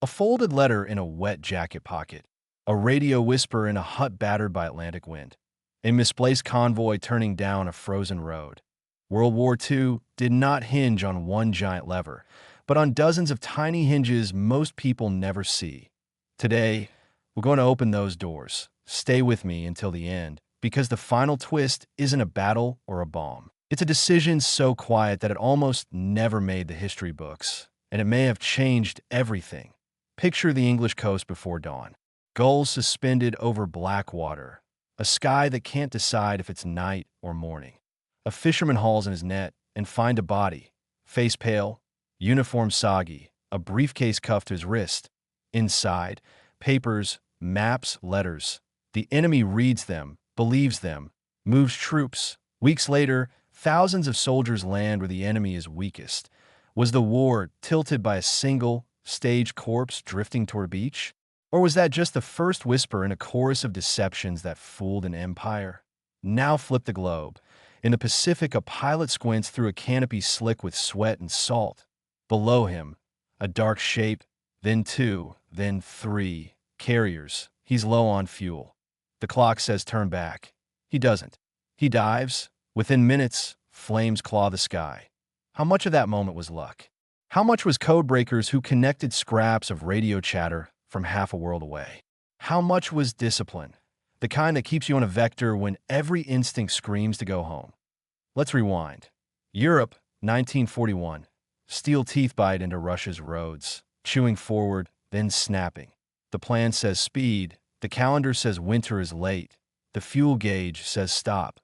A folded letter in a wet jacket pocket. A radio whisper in a hut battered by Atlantic wind. A misplaced convoy turning down a frozen road. World War II did not hinge on one giant lever, but on dozens of tiny hinges most people never see. Today, we're going to open those doors. Stay with me until the end, because the final twist isn't a battle or a bomb. It's a decision so quiet that it almost never made the history books, and it may have changed everything. Picture the English coast before dawn. Gulls suspended over black water. A sky that can't decide if it's night or morning. A fisherman hauls in his net and finds a body. Face pale, uniform soggy, a briefcase cuffed to his wrist. Inside, papers, maps, letters. The enemy reads them, believes them, moves troops. Weeks later, thousands of soldiers land where the enemy is weakest. Was the war tilted by a single, staged corpse drifting toward a beach? Or was that just the first whisper in a chorus of deceptions that fooled an empire? Now flip the globe. In the Pacific, a pilot squints through a canopy slick with sweat and salt. Below him, a dark shape, then two, then three. Carriers. He's low on fuel. The clock says turn back. He doesn't. He dives. Within minutes, flames claw the sky. How much of that moment was luck? How much was code breakers who connected scraps of radio chatter from half a world away? How much was discipline, the kind that keeps you on a vector when every instinct screams to go home? Let's rewind. Europe, 1941. Steel teeth bite into Russia's roads, chewing forward, then snapping. The plan says speed, the calendar says winter is late, the fuel gauge says stop.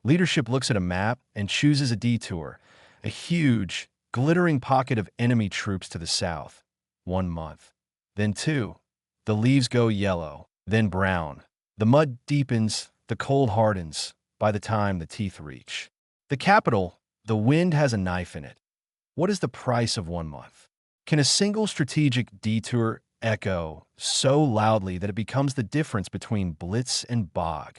Leadership looks at a map and chooses a detour, a huge, glittering pocket of enemy troops to the south. 1 month. Then 2. The leaves go yellow, then brown. The mud deepens, the cold hardens, by the time the teeth reach. The capital, the wind has a knife in it. What is the price of 1 month? Can a single strategic detour echo so loudly that it becomes the difference between blitz and bog?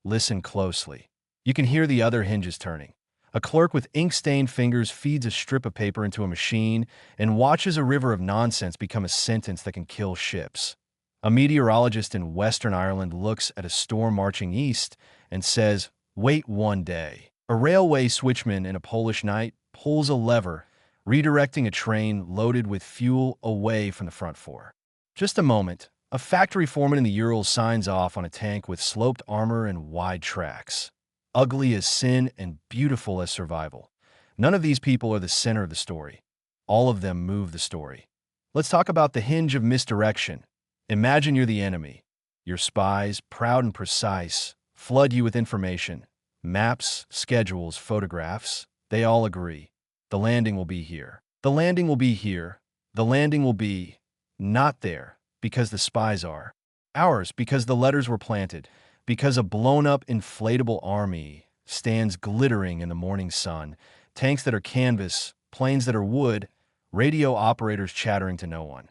Listen closely. You can hear the other hinges turning. A clerk with ink-stained fingers feeds a strip of paper into a machine and watches a river of nonsense become a sentence that can kill ships. A meteorologist in Western Ireland looks at a storm marching east and says, "Wait 1 day." A railway switchman in a Polish night pulls a lever, redirecting a train loaded with fuel away from the front four. Just a moment, a factory foreman in the Urals signs off on a tank with sloped armor and wide tracks. Ugly as sin and beautiful as survival. None of these people are the center of the story. All of them move the story. Let's talk about the hinge of misdirection. Imagine you're the enemy. Your spies, proud and precise, flood you with information. Maps, schedules, photographs. They all agree. The landing will be here. The landing will be here. The landing will be not there because the spies are. Ours because the letters were planted. Because a blown-up inflatable army stands glittering in the morning sun, tanks that are canvas, planes that are wood, radio operators chattering to no one.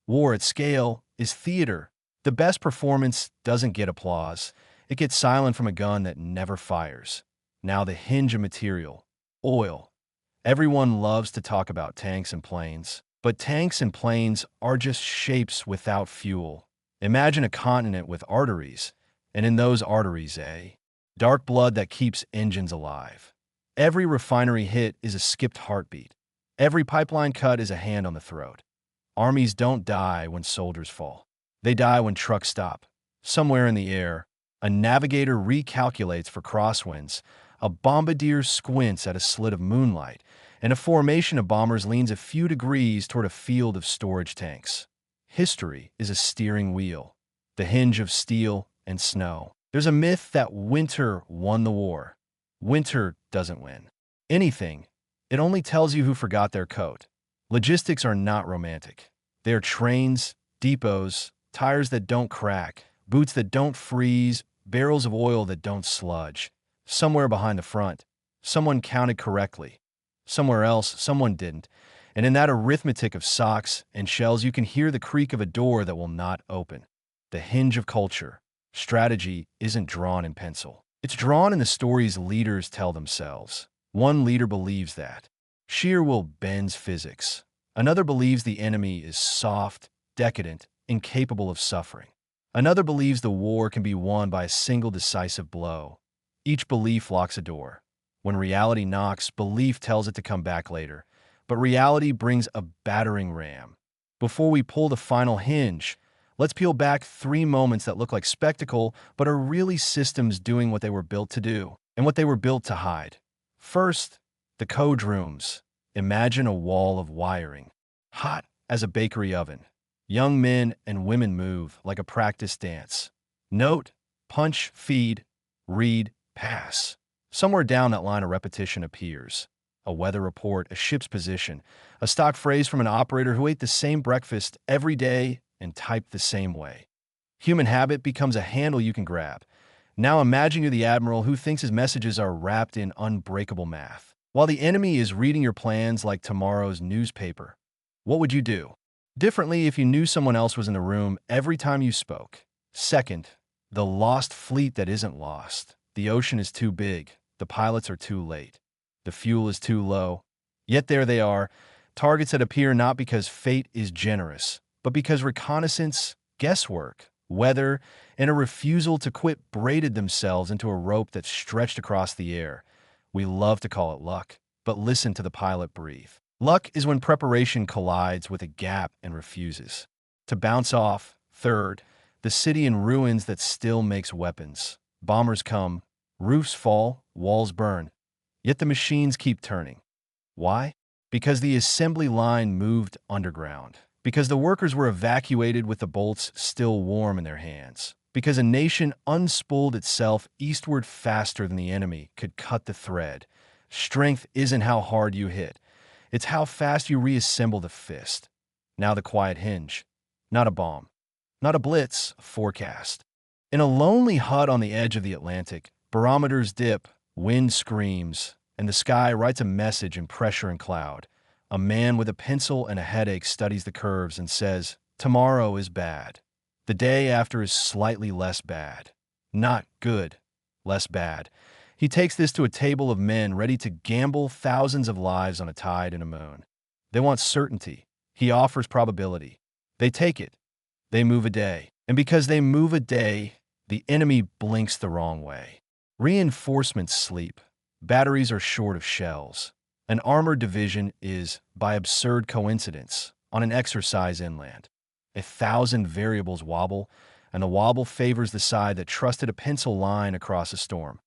War at scale is theater. The best performance doesn't get applause. It gets silent from a gun that never fires. Now the hinge of material. Oil. Everyone loves to talk about tanks and planes, but tanks and planes are just shapes without fuel. Imagine a continent with arteries. And in those arteries, dark blood that keeps engines alive. Every refinery hit is a skipped heartbeat. Every pipeline cut is a hand on the throat. Armies don't die when soldiers fall. They die when trucks stop. Somewhere in the air, a navigator recalculates for crosswinds, a bombardier squints at a slit of moonlight, and a formation of bombers leans a few degrees toward a field of storage tanks. History is a steering wheel, the hinge of steel and snow. There's a myth that winter won the war. Winter doesn't win anything. It only tells you who forgot their coat. Logistics are not romantic. They are trains, depots, tires that don't crack, boots that don't freeze, barrels of oil that don't sludge. Somewhere behind the front, someone counted correctly. Somewhere else, someone didn't. And in that arithmetic of socks and shells, you can hear the creak of a door that will not open. The hinge of culture. Strategy isn't drawn in pencil. It's drawn in the stories leaders tell themselves. One leader believes that sheer will bends physics. Another believes the enemy is soft, decadent, incapable of suffering. Another believes the war can be won by a single decisive blow. Each belief locks a door. When reality knocks, belief tells it to come back later. But reality brings a battering ram. Before we pull the final hinge, let's peel back 3 moments that look like spectacle but are really systems doing what they were built to do and what they were built to hide. First, the code rooms. Imagine a wall of wiring, hot as a bakery oven. Young men and women move like a practice dance. Note, punch, feed, read, pass. Somewhere down that line, a repetition appears. A weather report, a ship's position, a stock phrase from an operator who ate the same breakfast every day and typed the same way. Human habit becomes a handle you can grab. Now imagine you're the admiral who thinks his messages are wrapped in unbreakable math, while the enemy is reading your plans like tomorrow's newspaper. What would you do differently if you knew someone else was in the room every time you spoke? Second, the lost fleet that isn't lost. The ocean is too big. The pilots are too late. The fuel is too low. Yet there they are, targets that appear not because fate is generous, but because reconnaissance, guesswork, weather, and a refusal to quit braided themselves into a rope that stretched across the air. We love to call it luck, but listen to the pilot breathe. Luck is when preparation collides with a gap and refuses to bounce off. Third, the city in ruins that still makes weapons. Bombers come, roofs fall, walls burn. Yet the machines keep turning. Why? Because the assembly line moved underground. Because the workers were evacuated with the bolts still warm in their hands. Because a nation unspooled itself eastward faster than the enemy could cut the thread. Strength isn't how hard you hit. It's how fast you reassemble the fist. Now the quiet hinge. Not a bomb. Not a blitz, a forecast. In a lonely hut on the edge of the Atlantic, barometers dip, wind screams, and the sky writes a message in pressure and cloud. A man with a pencil and a headache studies the curves and says, "Tomorrow is bad. The day after is slightly less bad. Not good, less bad." He takes this to a table of men ready to gamble thousands of lives on a tide and a moon. They want certainty. He offers probability. They take it. They move a day. And because they move a day, the enemy blinks the wrong way. Reinforcements sleep. Batteries are short of shells. An armored division is, by absurd coincidence, on an exercise inland. 1,000 variables wobble, and the wobble favors the side that trusted a pencil line across a storm.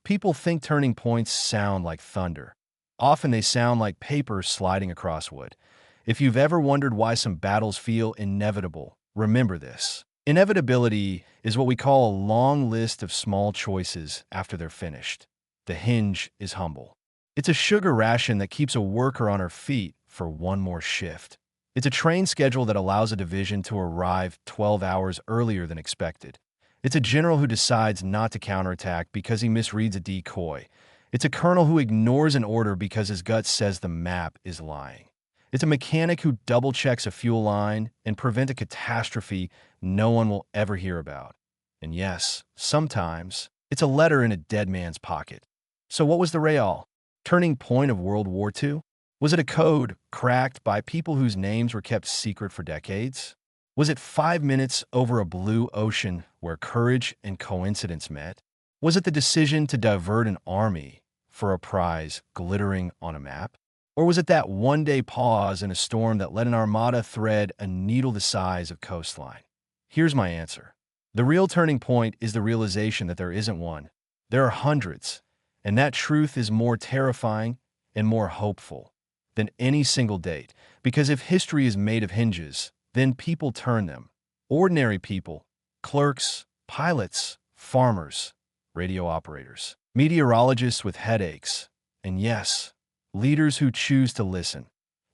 People think turning points sound like thunder. Often they sound like paper sliding across wood. If you've ever wondered why some battles feel inevitable, remember this. Inevitability is what we call a long list of small choices after they're finished. The hinge is humble. It's a sugar ration that keeps a worker on her feet for one more shift. It's a train schedule that allows a division to arrive 12 hours earlier than expected. It's a general who decides not to counterattack because he misreads a decoy. It's a colonel who ignores an order because his gut says the map is lying. It's a mechanic who double-checks a fuel line and prevents a catastrophe no one will ever hear about. And yes, sometimes, it's a letter in a dead man's pocket. So what was the real turning point of World War II? Was it a code cracked by people whose names were kept secret for decades? Was it 5 minutes over a blue ocean where courage and coincidence met? Was it the decision to divert an army for a prize glittering on a map? Or was it that one-day pause in a storm that let an armada thread a needle the size of coastline? Here's my answer. The real turning point is the realization that there isn't one. There are hundreds, and that truth is more terrifying and more hopeful than any single date, because if history is made of hinges, then people turn them. Ordinary people, clerks, pilots, farmers, radio operators, meteorologists with headaches, and yes, leaders who choose to listen.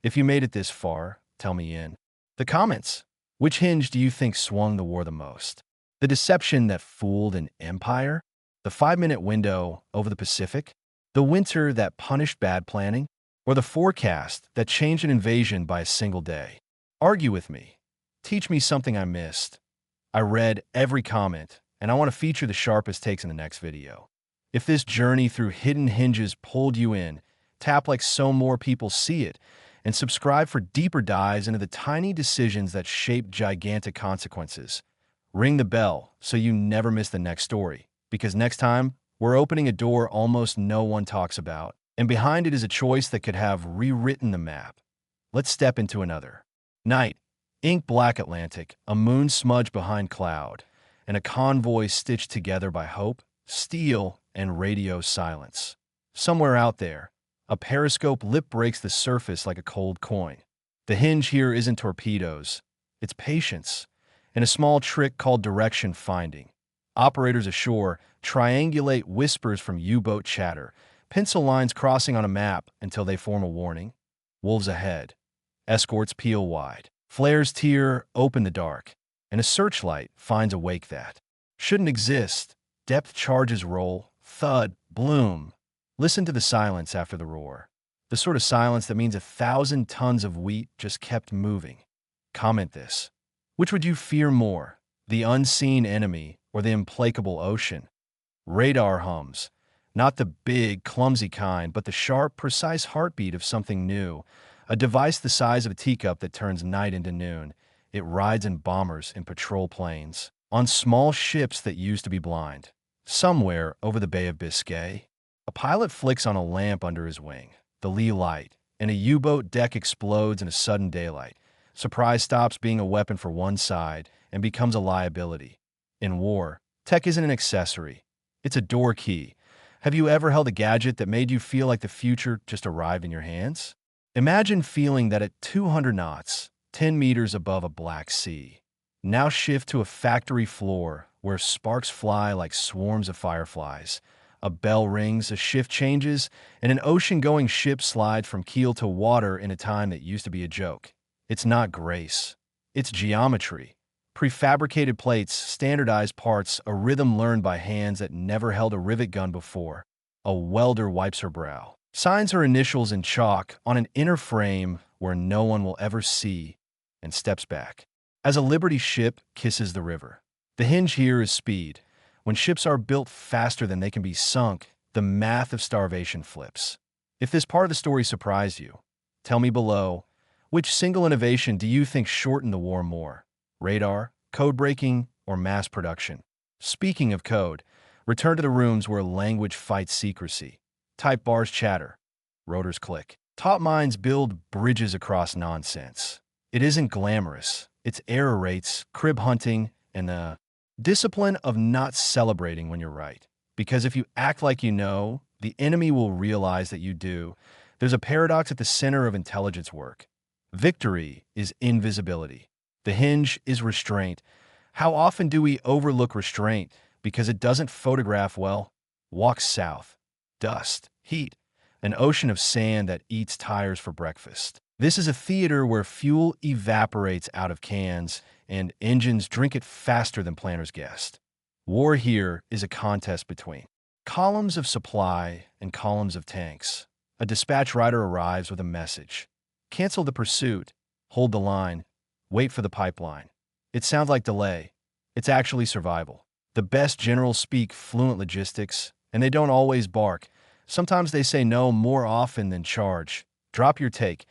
If you made it this far, tell me in the comments, which hinge do you think swung the war the most? The deception that fooled an empire? The 5-minute window over the Pacific? The winter that punished bad planning? Or the forecast that changed an invasion by a single day? Argue with me. Teach me something I missed. I read every comment, and I want to feature the sharpest takes in the next video. If this journey through hidden hinges pulled you in, tap like so more people see it, and subscribe for deeper dives into the tiny decisions that shape gigantic consequences. Ring the bell so you never miss the next story, because next time, we're opening a door almost no one talks about, and behind it is a choice that could have rewritten the map. Let's step into another. Night, ink black Atlantic, a moon smudge behind cloud, and a convoy stitched together by hope, steel, and radio silence. Somewhere out there, a periscope lip breaks the surface like a cold coin. The hinge here isn't torpedoes, it's patience, and a small trick called direction finding. Operators ashore triangulate whispers from U-boat chatter, pencil lines crossing on a map until they form a warning. Wolves ahead. Escorts peel wide. Flares tear open the dark, and a searchlight finds a wake that shouldn't exist. Depth charges roll, thud, bloom. Listen to the silence after the roar. The sort of silence that means 1,000 tons of wheat just kept moving. Comment this. Which would you fear more, the unseen enemy or the implacable ocean? Radar hums. Not the big, clumsy kind, but the sharp, precise heartbeat of something new. A device the size of a teacup that turns night into noon. It rides in bombers, in patrol planes, on small ships that used to be blind. Somewhere over the Bay of Biscay, a pilot flicks on a lamp under his wing, the lee light, and a U-boat deck explodes in a sudden daylight. Surprise stops being a weapon for one side and becomes a liability. In war, tech isn't an accessory. It's a door key. Have you ever held a gadget that made you feel like the future just arrived in your hands? Imagine feeling that at 200 knots, 10 meters above a Black Sea. Now shift to a factory floor where sparks fly like swarms of fireflies. A bell rings, a shift changes, and an ocean-going ship slides from keel to water in a time that used to be a joke. It's not grace. It's geometry. Prefabricated plates, standardized parts, a rhythm learned by hands that never held a rivet gun before. A welder wipes her brow, signs her initials in chalk on an inner frame where no one will ever see, and steps back. As a Liberty ship kisses the river. The hinge here is speed. When ships are built faster than they can be sunk, the math of starvation flips. If this part of the story surprised you, tell me below, which single innovation do you think shortened the war more? Radar, code breaking, or mass production? Speaking of code, return to the rooms where language fights secrecy. Type bars chatter. Rotors click. Top minds build bridges across nonsense. It isn't glamorous. It's error rates, crib hunting, and the discipline of not celebrating when you're right. Because if you act like you know, the enemy will realize that you do. There's a paradox at the center of intelligence work. Victory is invisibility. The hinge is restraint. How often do we overlook restraint because it doesn't photograph well? Walk south. Dust, heat, an ocean of sand that eats tires for breakfast. This is a theater where fuel evaporates out of cans and engines drink it faster than planners guessed. War here is a contest between columns of supply and columns of tanks. A dispatch rider arrives with a message. Cancel the pursuit. Hold the line. Wait for the pipeline. It sounds like delay. It's actually survival. The best generals speak fluent logistics, and they don't always bark. Sometimes they say no more often than charge. Drop your take.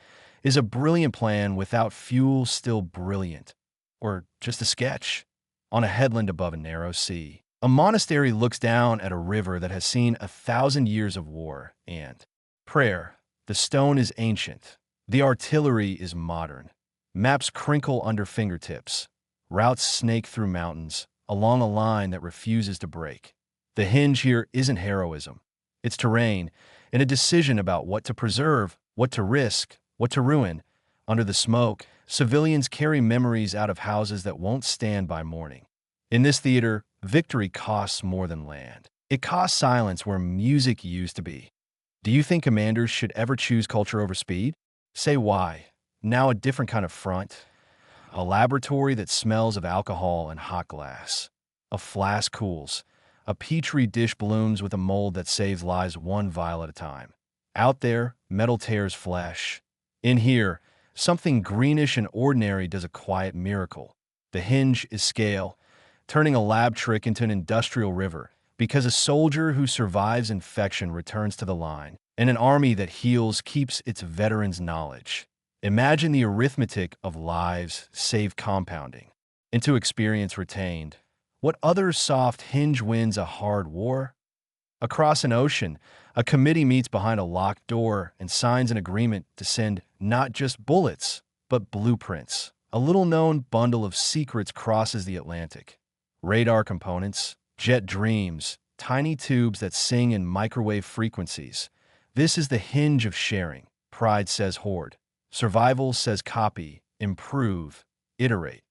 Is a brilliant plan without fuel still brilliant? Or just a sketch? On a headland above a narrow sea, a monastery looks down at a river that has seen 1,000 years of war and prayer. The stone is ancient. The artillery is modern. Maps crinkle under fingertips. Routes snake through mountains, along a line that refuses to break. The hinge here isn't heroism. It's terrain, and a decision about what to preserve, what to risk, what to ruin. Under the smoke, civilians carry memories out of houses that won't stand by morning. In this theater, victory costs more than land. It costs silence where music used to be. Do you think commanders should ever choose culture over speed? Say why. Now a different kind of front. A laboratory that smells of alcohol and hot glass. A flask cools. A petri dish blooms with a mold that saves lives one vial at a time. Out there, metal tears flesh. In here, something greenish and ordinary does a quiet miracle. The hinge is scale, turning a lab trick into an industrial river, because a soldier who survives infection returns to the line, and an army that heals keeps its veterans' knowledge. Imagine the arithmetic of lives saved compounding into experience retained. What other soft hinge wins a hard war? Across an ocean, a committee meets behind a locked door and signs an agreement to send not just bullets, but blueprints. A little-known bundle of secrets crosses the Atlantic. Radar components, jet dreams, tiny tubes that sing in microwave frequencies. This is the hinge of sharing. Pride says hoard. Survival says copy, improve, iterate.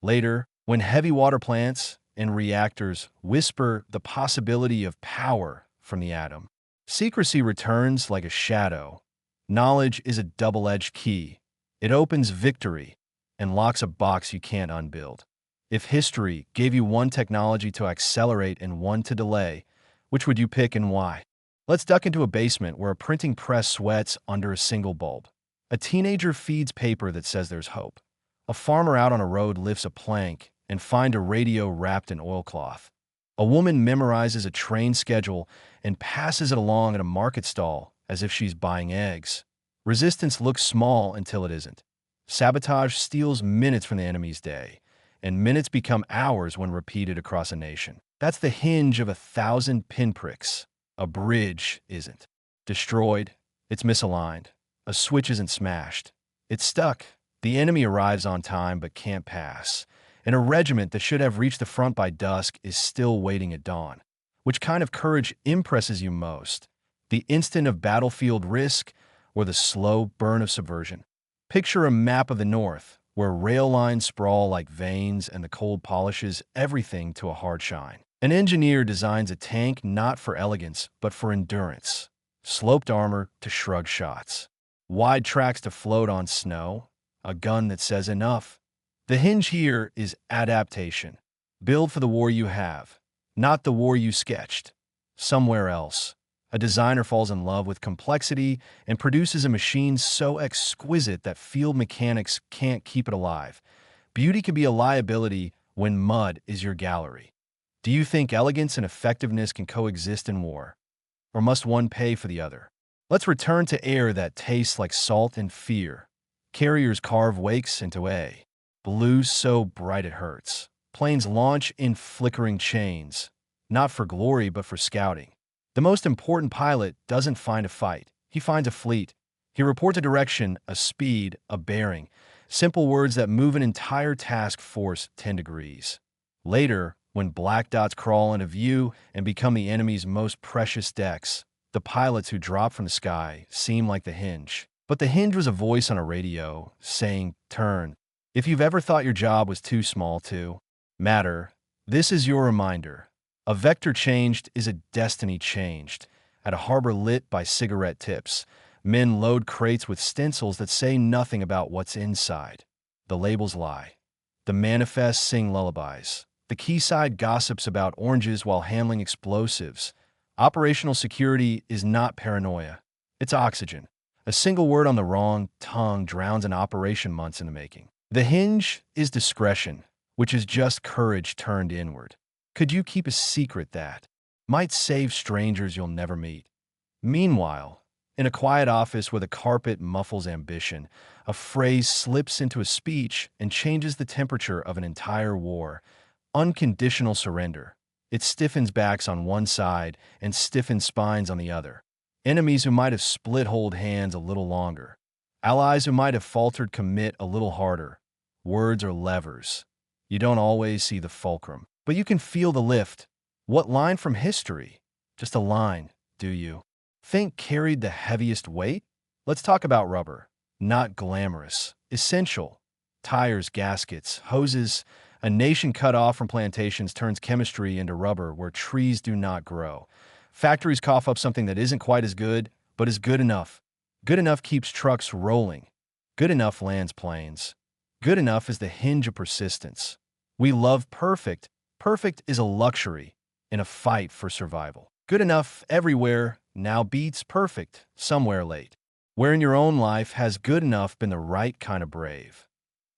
Later, when heavy water plants and reactors whisper the possibility of power from the atom, secrecy returns like a shadow. Knowledge is a double-edged key. It opens victory and locks a box you can't unbuild. If history gave you one technology to accelerate and one to delay, which would you pick and why? Let's duck into a basement where a printing press sweats under a single bulb. A teenager feeds paper that says there's hope. A farmer out on a road lifts a plank and finds a radio wrapped in oilcloth. A woman memorizes a train schedule and passes it along at a market stall as if she's buying eggs. Resistance looks small until it isn't. Sabotage steals minutes from the enemy's day, and minutes become hours when repeated across a nation. That's the hinge of 1,000 pinpricks. A bridge isn't destroyed, it's misaligned. A switch isn't smashed, it's stuck. The enemy arrives on time but can't pass, and a regiment that should have reached the front by dusk is still waiting at dawn. Which kind of courage impresses you most? The instant of battlefield risk or the slow burn of subversion? Picture a map of the North, where rail lines sprawl like veins and the cold polishes everything to a hard shine. An engineer designs a tank not for elegance, but for endurance. Sloped armor to shrug shots. Wide tracks to float on snow. A gun that says enough. The hinge here is adaptation. Build for the war you have, not the war you sketched. Somewhere else, a designer falls in love with complexity and produces a machine so exquisite that field mechanics can't keep it alive. Beauty can be a liability when mud is your gallery. Do you think elegance and effectiveness can coexist in war? Or must one pay for the other? Let's return to air that tastes like salt and fear. Carriers carve wakes into A. Blue so bright it hurts. Planes launch in flickering chains, not for glory but for scouting. The most important pilot doesn't find a fight. He finds a fleet. He reports a direction, a speed, a bearing. Simple words that move an entire task force 10 degrees. Later, when black dots crawl into view and become the enemy's most precious decks, the pilots who drop from the sky seem like the hinge. But the hinge was a voice on a radio saying, turn. If you've ever thought your job was too small to matter, this is your reminder. A vector changed is a destiny changed. At a harbor lit by cigarette tips, men load crates with stencils that say nothing about what's inside. The labels lie. The manifests sing lullabies. The quayside gossips about oranges while handling explosives. Operational security is not paranoia. It's oxygen. A single word on the wrong tongue drowns an operation months in the making. The hinge is discretion, which is just courage turned inward. Could you keep a secret that might save strangers you'll never meet? Meanwhile, in a quiet office where the carpet muffles ambition, a phrase slips into a speech and changes the temperature of an entire war. Unconditional surrender. It stiffens backs on one side and stiffens spines on the other. Enemies who might have split hold hands a little longer. Allies who might have faltered commit a little harder. Words are levers. You don't always see the fulcrum, but you can feel the lift. What line from history? Just a line, do you think carried the heaviest weight? Let's talk about rubber. Not glamorous. Essential. Tires, gaskets, hoses. A nation cut off from plantations turns chemistry into rubber where trees do not grow. Factories cough up something that isn't quite as good, but is good enough. Good enough keeps trucks rolling. Good enough lands planes. Good enough is the hinge of persistence. We love perfect. Perfect is a luxury in a fight for survival. Good enough everywhere now beats perfect somewhere late. Where in your own life has good enough been the right kind of brave?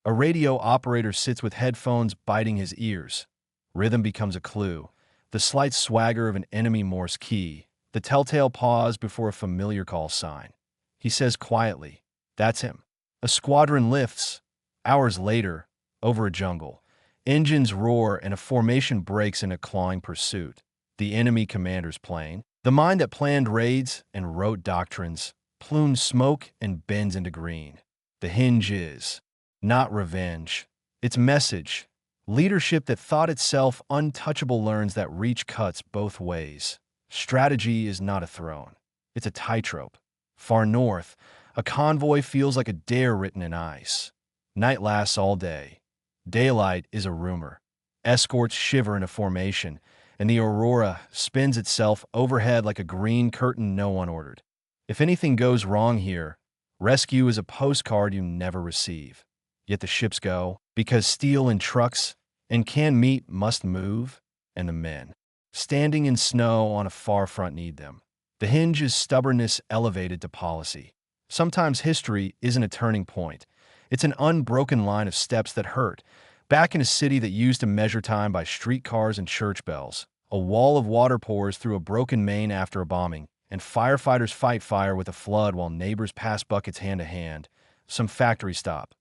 A radio operator sits with headphones biting his ears. Rhythm becomes a clue. The slight swagger of an enemy Morse key. The telltale pause before a familiar call sign. He says quietly, "That's him." A squadron lifts. Hours later, over a jungle, engines roar and a formation breaks in a clawing pursuit. The enemy commander's plane, the mind that planned raids and wrote doctrines, plumes smoke and bends into green. The hinge is not revenge. It's message. Leadership that thought itself untouchable learns that reach cuts both ways. Strategy is not a throne. It's a tightrope. Far north, a convoy feels like a dare written in ice. Night lasts all day. Daylight is a rumor. Escorts shiver in a formation, and the aurora spins itself overhead like a green curtain no one ordered. If anything goes wrong here, rescue is a postcard you never receive. Yet the ships go, because steel and trucks and canned meat must move, and the men, standing in snow on a far front, need them. The hinge is stubbornness elevated to policy. Sometimes history isn't a turning point. It's an unbroken line of steps that hurt. Back in a city that used to measure time by streetcars and church bells, a wall of water pours through a broken main after a bombing, and firefighters fight fire with a flood while neighbors pass buckets hand to hand. Some factories stop.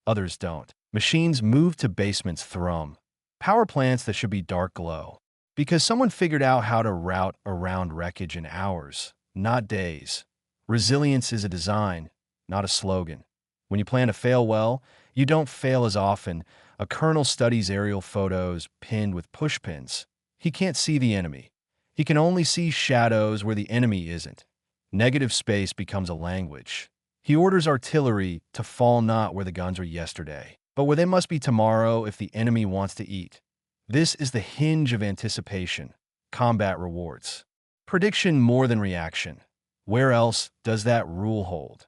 Others don't. Machines move to basements thrum. Power plants that should be dark glow. Because someone figured out how to route around wreckage in hours, not days. Resilience is a design, not a slogan. When you plan to fail well, you don't fail as often. A colonel studies aerial photos pinned with pushpins. He can't see the enemy. He can only see shadows where the enemy isn't. Negative space becomes a language. He orders artillery to fall not where the guns were yesterday, but where they must be tomorrow if the enemy wants to eat. This is the hinge of anticipation. Combat rewards. Prediction more than reaction. Where else does that rule hold?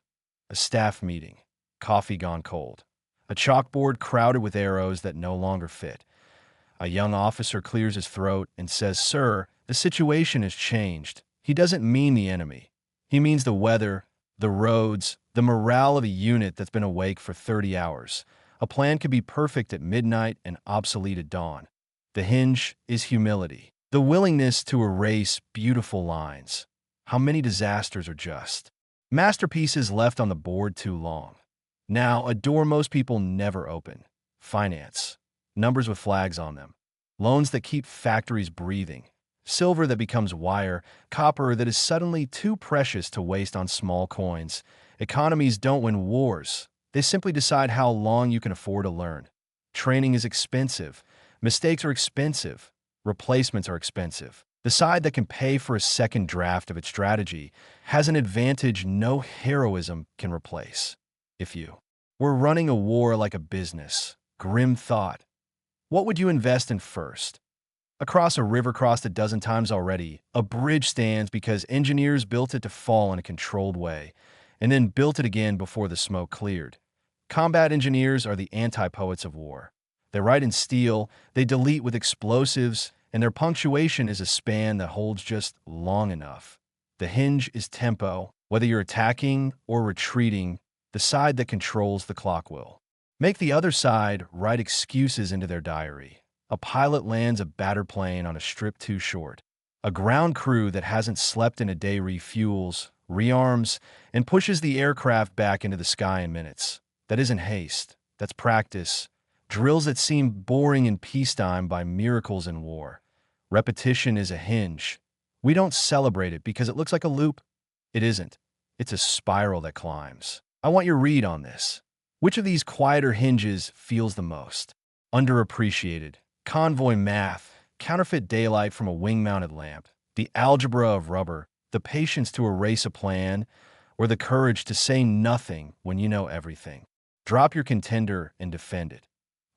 A staff meeting. Coffee gone cold. A chalkboard crowded with arrows that no longer fit. A young officer clears his throat and says, "Sir, the situation has changed." He doesn't mean the enemy. He means the weather, the roads, the morale of a unit that's been awake for 30 hours. A plan could be perfect at midnight and obsolete at dawn. The hinge is humility, the willingness to erase beautiful lines. How many disasters are just masterpieces left on the board too long? Now, a door most people never open. Finance. Numbers with flags on them. Loans that keep factories breathing. Silver that becomes wire. Copper that is suddenly too precious to waste on small coins. Economies don't win wars. They simply decide how long you can afford to learn. Training is expensive. Mistakes are expensive. Replacements are expensive. The side that can pay for a second draft of its strategy has an advantage no heroism can replace. If you were running a war like a business, grim thought, what would you invest in first? Across a river crossed a dozen times already, a bridge stands because engineers built it to fall in a controlled way, and then built it again before the smoke cleared. Combat engineers are the anti-poets of war. They write in steel, they delete with explosives, and their punctuation is a span that holds just long enough. The hinge is tempo. Whether you're attacking or retreating, the side that controls the clock will make the other side write excuses into their diary. A pilot lands a battered plane on a strip too short. A ground crew that hasn't slept in a day refuels, rearms, and pushes the aircraft back into the sky in minutes. That isn't haste. That's practice. Drills that seem boring in peacetime by miracles in war. Repetition is a hinge. We don't celebrate it because it looks like a loop. It isn't. It's a spiral that climbs. I want your read on this. Which of these quieter hinges feels the most underappreciated? Convoy math, counterfeit daylight from a wing-mounted lamp, the algebra of rubber, the patience to erase a plan, or the courage to say nothing when you know everything. Drop your contender and defend it.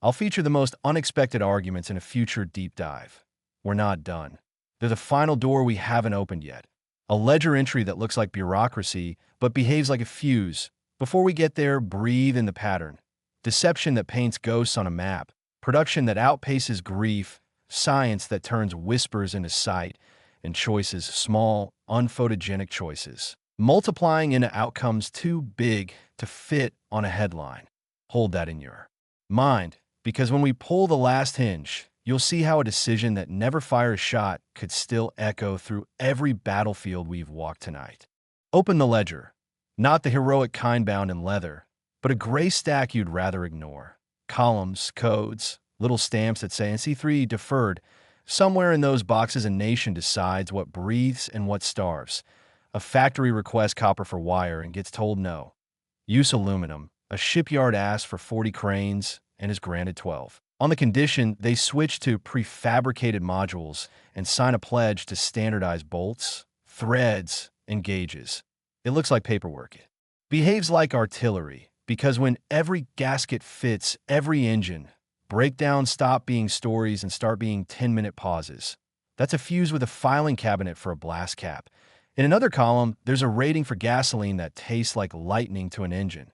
I'll feature the most unexpected arguments in a future deep dive. We're not done. They're the final door we haven't opened yet. A ledger entry that looks like bureaucracy but behaves like a fuse. Before we get there, breathe in the pattern. Deception that paints ghosts on a map. Production that outpaces grief. Science that turns whispers into sight. And choices, small, unphotogenic choices, multiplying into outcomes too big to fit on a headline. Hold that in your mind, because when we pull the last hinge, you'll see how a decision that never fired a shot could still echo through every battlefield we've walked tonight. Open the ledger, not the heroic kind bound in leather, but a gray stack you'd rather ignore. Columns, codes, little stamps that say NC3 deferred. Somewhere in those boxes, a nation decides what breathes and what starves. A factory requests copper for wire and gets told no. Use aluminum. A shipyard asks for 40 cranes and is granted 12. On the condition, they switch to prefabricated modules and sign a pledge to standardize bolts, threads, and gauges. It looks like paperwork. It behaves like artillery, because when every gasket fits every engine, breakdowns stop being stories and start being 10-minute pauses. That's a fuse with a filing cabinet for a blast cap. In another column, there's a rating for gasoline that tastes like lightning to an engine.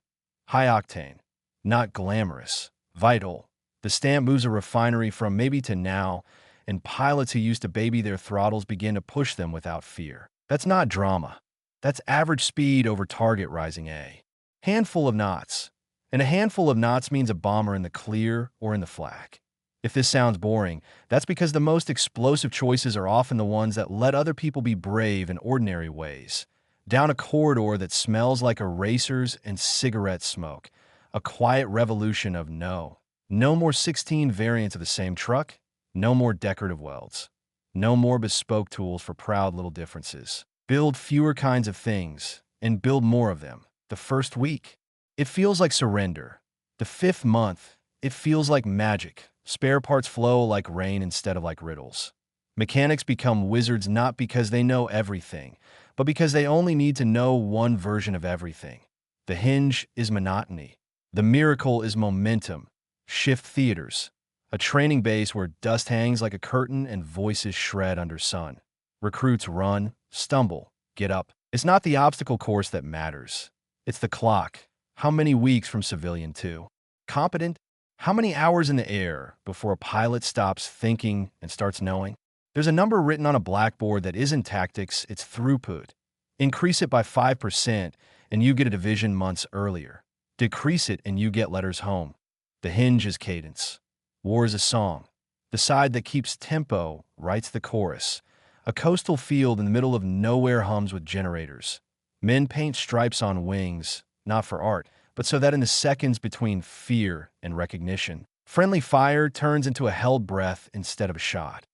High octane. Not glamorous. Vital. The stamp moves a refinery from maybe to now, and pilots who used to baby their throttles begin to push them without fear. That's not drama. That's average speed over target rising A. Handful of knots. And a handful of knots means a bomber in the clear or in the flak. If this sounds boring, that's because the most explosive choices are often the ones that let other people be brave in ordinary ways. Down a corridor that smells like erasers and cigarette smoke. A quiet revolution of no. No more 16 variants of the same truck. No more decorative welds. No more bespoke tools for proud little differences. Build fewer kinds of things and build more of them. The first week, it feels like surrender. The 5th month, it feels like magic. Spare parts flow like rain instead of like riddles. Mechanics become wizards not because they know everything, but because they only need to know one version of everything. The hinge is monotony. The miracle is momentum. Shift theaters. A training base where dust hangs like a curtain and voices shred under sun. Recruits run, stumble, get up. It's not the obstacle course that matters. It's the clock. How many weeks from civilian to competent? How many hours in the air before a pilot stops thinking and starts knowing? There's a number written on a blackboard that isn't tactics, it's throughput. Increase it by 5% and you get a division months earlier. Decrease it and you get letters home. The hinge is cadence. War is a song. The side that keeps tempo writes the chorus. A coastal field in the middle of nowhere hums with generators. Men paint stripes on wings, not for art, but so that in the seconds between fear and recognition, friendly fire turns into a held breath instead of a shot.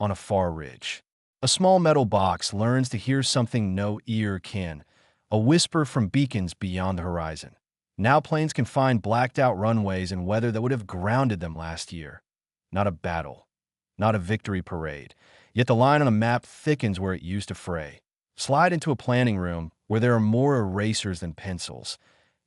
On a far ridge, a small metal box learns to hear something no ear can, a whisper from beacons beyond the horizon. Now planes can find blacked-out runways in weather that would have grounded them last year. Not a battle, not a victory parade, yet the line on a map thickens where it used to fray. Slide into a planning room where there are more erasers than pencils.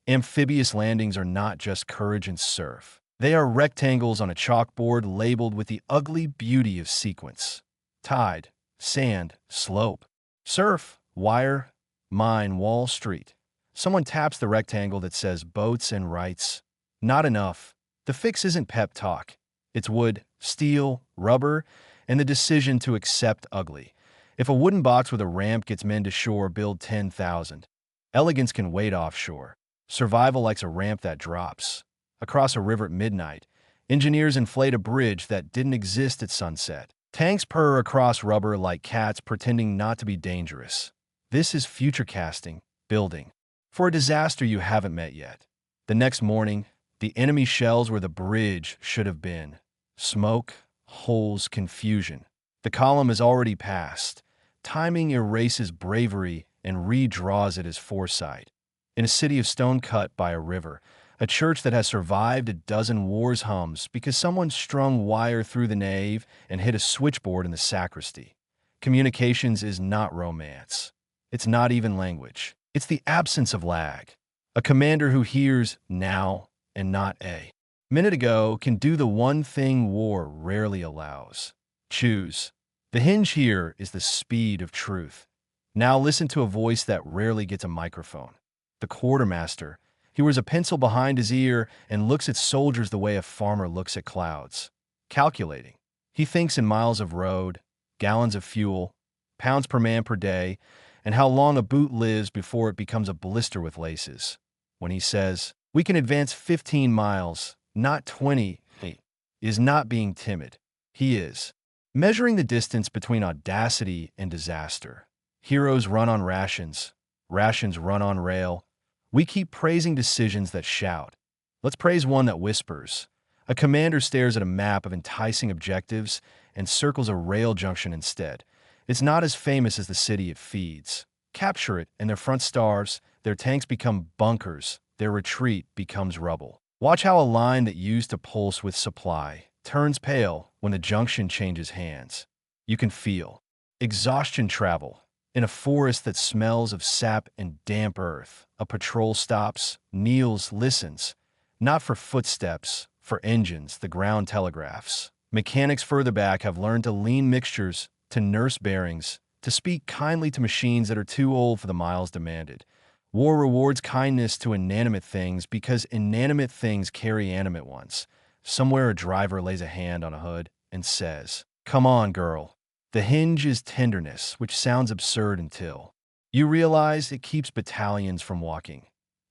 Amphibious landings are not just courage and surf. They are rectangles on a chalkboard labeled with the ugly beauty of sequence. Tide, sand, slope. Surf, wire, mine, Wall Street. Someone taps the rectangle that says boats and rights. Not enough. The fix isn't pep talk. It's wood, steel, rubber, and the decision to accept ugly. If a wooden box with a ramp gets men to shore, build 10,000. Elegance can wait offshore. Survival likes a ramp that drops. Across a river at midnight, engineers inflate a bridge that didn't exist at sunset. Tanks purr across rubber like cats pretending not to be dangerous. This is future casting, building. For a disaster you haven't met yet. The next morning, the enemy shells where the bridge should have been. Smoke, holes, confusion. The column is already passed. Timing erases bravery and redraws it as foresight. In a city of stone cut by a river, a church that has survived a dozen wars hums because someone strung wire through the nave and hit a switchboard in the sacristy. Communications is not romance. It's not even language. It's the absence of lag. A commander who hears now and not a minute ago can do the one thing war rarely allows. Choose. The hinge here is the speed of truth. Now listen to a voice that rarely gets a microphone. The quartermaster. He wears a pencil behind his ear and looks at soldiers the way a farmer looks at clouds. Calculating. He thinks in miles of road, gallons of fuel, pounds per man per day, and how long a boot lives before it becomes a blister with laces. When he says, "We can advance 15 miles, not 20, he is not being timid. He is measuring the distance between audacity and disaster. Heroes run on rations. Rations run on rail. We keep praising decisions that shout. Let's praise one that whispers. A commander stares at a map of enticing objectives and circles a rail junction instead. It's not as famous as the city it feeds. Capture it, and their front starves, their tanks become bunkers, their retreat becomes rubble. Watch how a line that used to pulse with supply turns pale when the junction changes hands. You can feel exhaustion travel. In a forest that smells of sap and damp earth, a patrol stops, kneels, listens. Not for footsteps, for engines, the ground telegraphs. Mechanics further back have learned to lean mixtures, to nurse bearings, to speak kindly to machines that are too old for the miles demanded. War rewards kindness to inanimate things because inanimate things carry animate ones. Somewhere a driver lays a hand on a hood and says, "Come on, girl." The hinge is tenderness, which sounds absurd until you realize it keeps battalions from walking.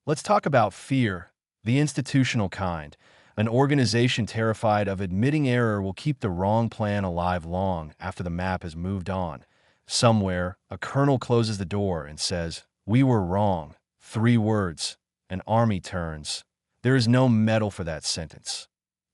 Let's talk about fear, the institutional kind. An organization terrified of admitting error will keep the wrong plan alive long after the map has moved on. Somewhere, a colonel closes the door and says, "We were wrong." 3 words. An army turns. There is no medal for that sentence.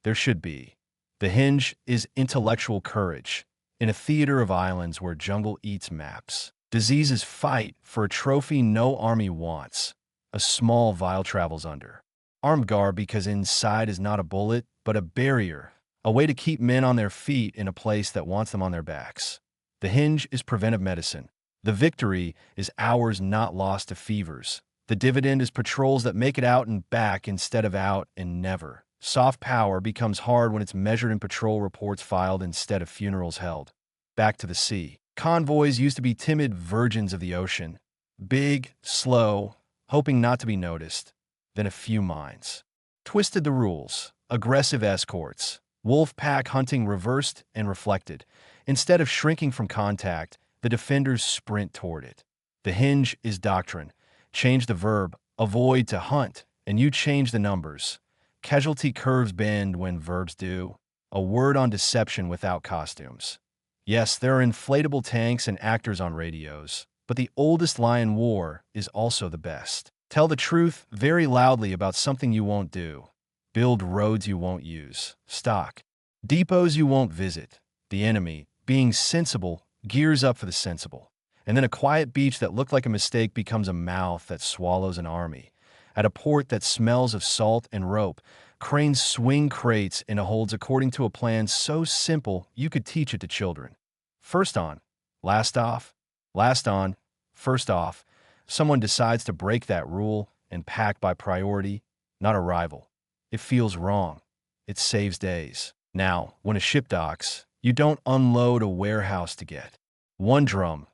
There should be. The hinge is intellectual courage. In a theater of islands where jungle eats maps, diseases fight for a trophy no army wants. A small vial travels under armed guard because inside is not a bullet, but a barrier, a way to keep men on their feet in a place that wants them on their backs. The hinge is preventive medicine. The victory is hours not lost to fevers. The dividend is patrols that make it out and back instead of out and never. Soft power becomes hard when it's measured in patrol reports filed instead of funerals held. Back to the sea. Convoys used to be timid virgins of the ocean. Big, slow, hoping not to be noticed. Then a few minds twisted the rules. Aggressive escorts. Wolf pack hunting reversed and reflected. Instead of shrinking from contact, the defenders sprint toward it. The hinge is doctrine. Change the verb, avoid to hunt, and you change the numbers. Casualty curves bend when verbs do. A word on deception without costumes. Yes, there are inflatable tanks and actors on radios, but the oldest lie in war is also the best. Tell the truth very loudly about something you won't do. Build roads you won't use. Stock depots you won't visit. The enemy, being sensible, gears up for the sensible. And then a quiet beach that looked like a mistake becomes a mouth that swallows an army. At a port that smells of salt and rope, cranes swing crates into holds according to a plan so simple you could teach it to children. First on, last off, last on, first off. Someone decides to break that rule and pack by priority, not arrival. It feels wrong. It saves days. Now, when a ship docks, you don't unload a warehouse to get one drum.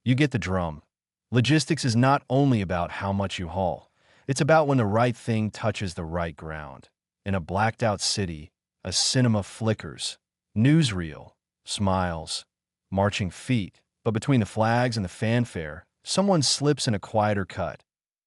You get the drum. Logistics is not only about how much you haul. It's about when the right thing touches the right ground. In a blacked-out city, a cinema flickers. Newsreel smiles. Marching feet. But between the flags and the fanfare, someone slips in a quieter cut.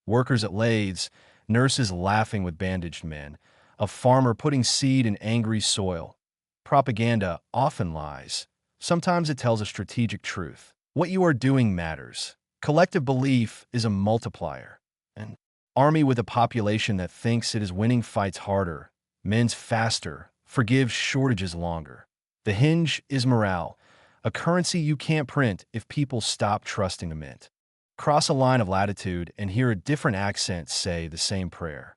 Workers at lathes, nurses laughing with bandaged men, a farmer putting seed in angry soil. Propaganda often lies. Sometimes it tells a strategic truth. What you are doing matters. Collective belief is a multiplier. An army with a population that thinks it is winning fights harder, mends faster, forgives shortages longer. The hinge is morale, a currency you can't print if people stop trusting the mint. Cross a line of latitude and hear a different accent say the same prayer.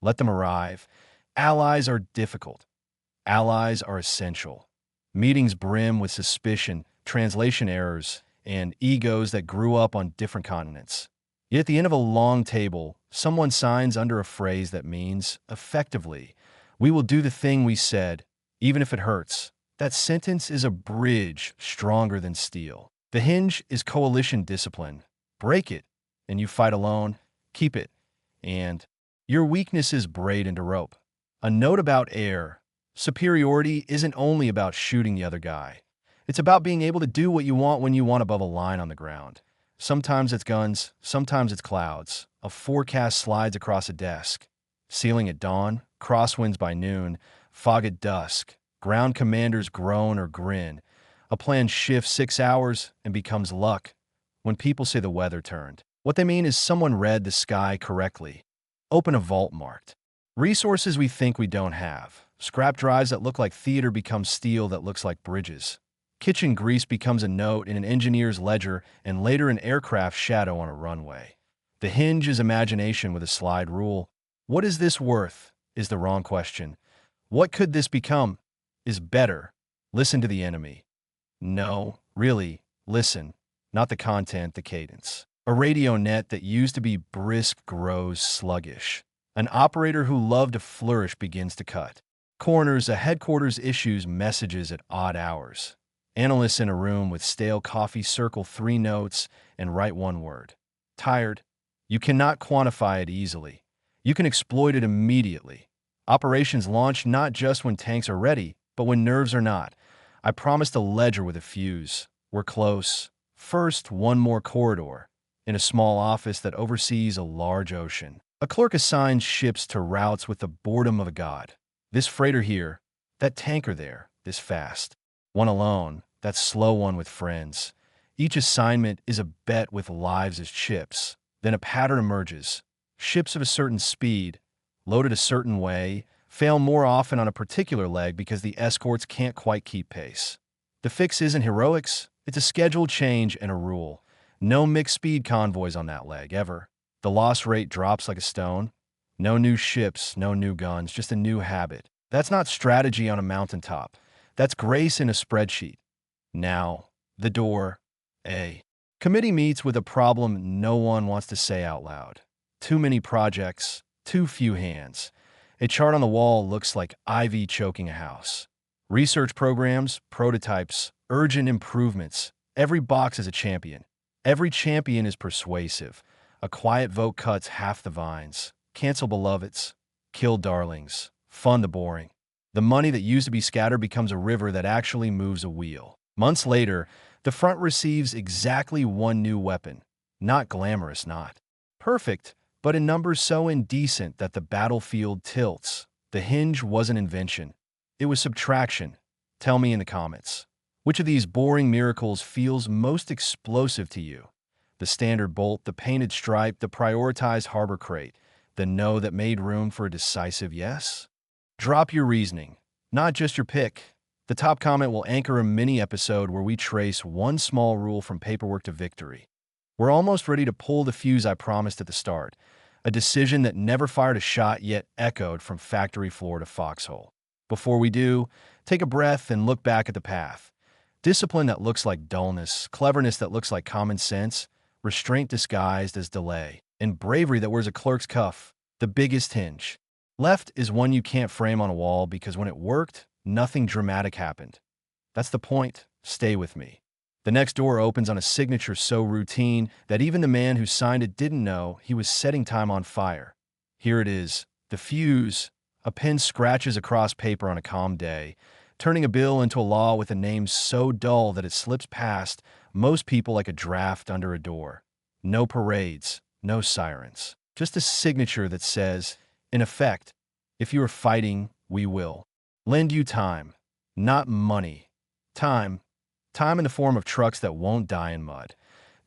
Let them arrive. Allies are difficult. Allies are essential. Meetings brim with suspicion, translation errors, and egos that grew up on different continents. Yet at the end of a long table, someone signs under a phrase that means, effectively, we will do the thing we said, even if it hurts. That sentence is a bridge stronger than steel. The hinge is coalition discipline. Break it, and you fight alone. Keep it, and your weaknesses braid into rope. A note about air. Superiority isn't only about shooting the other guy. It's about being able to do what you want when you want above a line on the ground. Sometimes it's guns, sometimes it's clouds. A forecast slides across a desk. Ceiling at dawn, crosswinds by noon, fog at dusk. Ground commanders groan or grin. A plan shifts 6 hours and becomes luck. When people say the weather turned, what they mean is someone read the sky correctly. Open a vault marked resources we think we don't have. Scrap drives that look like theater become steel that looks like bridges. Kitchen grease becomes a note in an engineer's ledger and later an aircraft shadow on a runway. The hinge is imagination with a slide rule. What is this worth? Is the wrong question. What could this become? Is better. Listen to the enemy. No, really, listen. Not the content, the cadence. A radio net that used to be brisk grows sluggish. An operator who loved to flourish begins to cut. Corners, a headquarters issues messages at odd hours. Analysts in a room with stale coffee circle 3 notes and write 1 word. Tired. You cannot quantify it easily. You can exploit it immediately. Operations launch not just when tanks are ready, but when nerves are not. I promised a ledger with a fuse. We're close. First, 1 more corridor. In a small office that oversees a large ocean. A clerk assigns ships to routes with the boredom of a god. This freighter here, that tanker there, this fast. One alone, that slow one with friends. Each assignment is a bet with lives as chips. Then a pattern emerges. Ships of a certain speed, loaded a certain way, fail more often on a particular leg because the escorts can't quite keep pace. The fix isn't heroics, it's a scheduled change and a rule. No mixed-speed convoys on that leg, ever. The loss rate drops like a stone. No new ships, no new guns, just a new habit. That's not strategy on a mountaintop. That's grace in a spreadsheet. Now, the door. A committee meets with a problem no one wants to say out loud. Too many projects, too few hands. A chart on the wall looks like ivy choking a house. Research programs, prototypes, urgent improvements. Every box is a champion. Every champion is persuasive. A quiet vote cuts half the vines. Cancel beloveds. Kill darlings. Fund the boring. The money that used to be scattered becomes a river that actually moves a wheel. Months later, the front receives exactly 1 new weapon. Not glamorous, not perfect, but in numbers so indecent that the battlefield tilts. The hinge wasn't invention. It was subtraction. Tell me in the comments. Which of these boring miracles feels most explosive to you? The standard bolt, the painted stripe, the prioritized harbor crate, the no that made room for a decisive yes? Drop your reasoning, not just your pick. The top comment will anchor a mini-episode where we trace 1 small rule from paperwork to victory. We're almost ready to pull the fuse I promised at the start, a decision that never fired a shot yet echoed from factory floor to foxhole. Before we do, take a breath and look back at the path. Discipline that looks like dullness, cleverness that looks like common sense, restraint disguised as delay, and bravery that wears a clerk's cuff, the biggest hinge. Left is one you can't frame on a wall because when it worked, nothing dramatic happened. That's the point. Stay with me. The next door opens on a signature so routine that even the man who signed it didn't know he was setting time on fire. Here it is, the fuse. A pen scratches across paper on a calm day, turning a bill into a law with a name so dull that it slips past most people like a draft under a door. No parades, no sirens. Just a signature that says, in effect, if you are fighting, we will. Lend you time. Not money. Time. Time in the form of trucks that won't die in mud.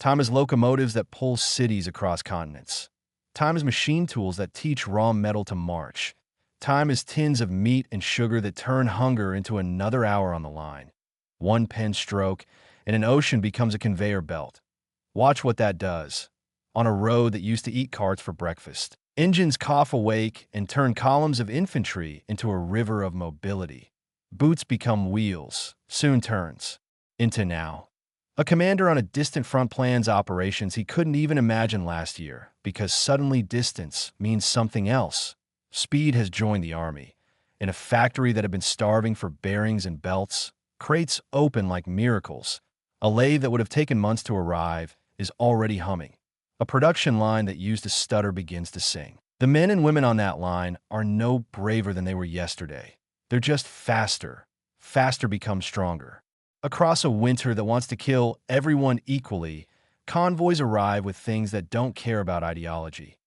Time as locomotives that pull cities across continents. Time as machine tools that teach raw metal to march. Time as tins of meat and sugar that turn hunger into another hour on the line. 1 pen stroke, and an ocean becomes a conveyor belt. Watch what that does. On a road that used to eat carts for breakfast, engines cough awake and turn columns of infantry into a river of mobility. Boots become wheels, soon turns into now. A commander on a distant front plans operations he couldn't even imagine last year because suddenly distance means something else. Speed has joined the army. In a factory that had been starving for bearings and belts, crates open like miracles. A lathe that would have taken months to arrive is already humming. A production line that used to stutter begins to sing. The men and women on that line are no braver than they were yesterday. They're just faster. Faster becomes stronger. Across a winter that wants to kill everyone equally, convoys arrive with things that don't care about ideology.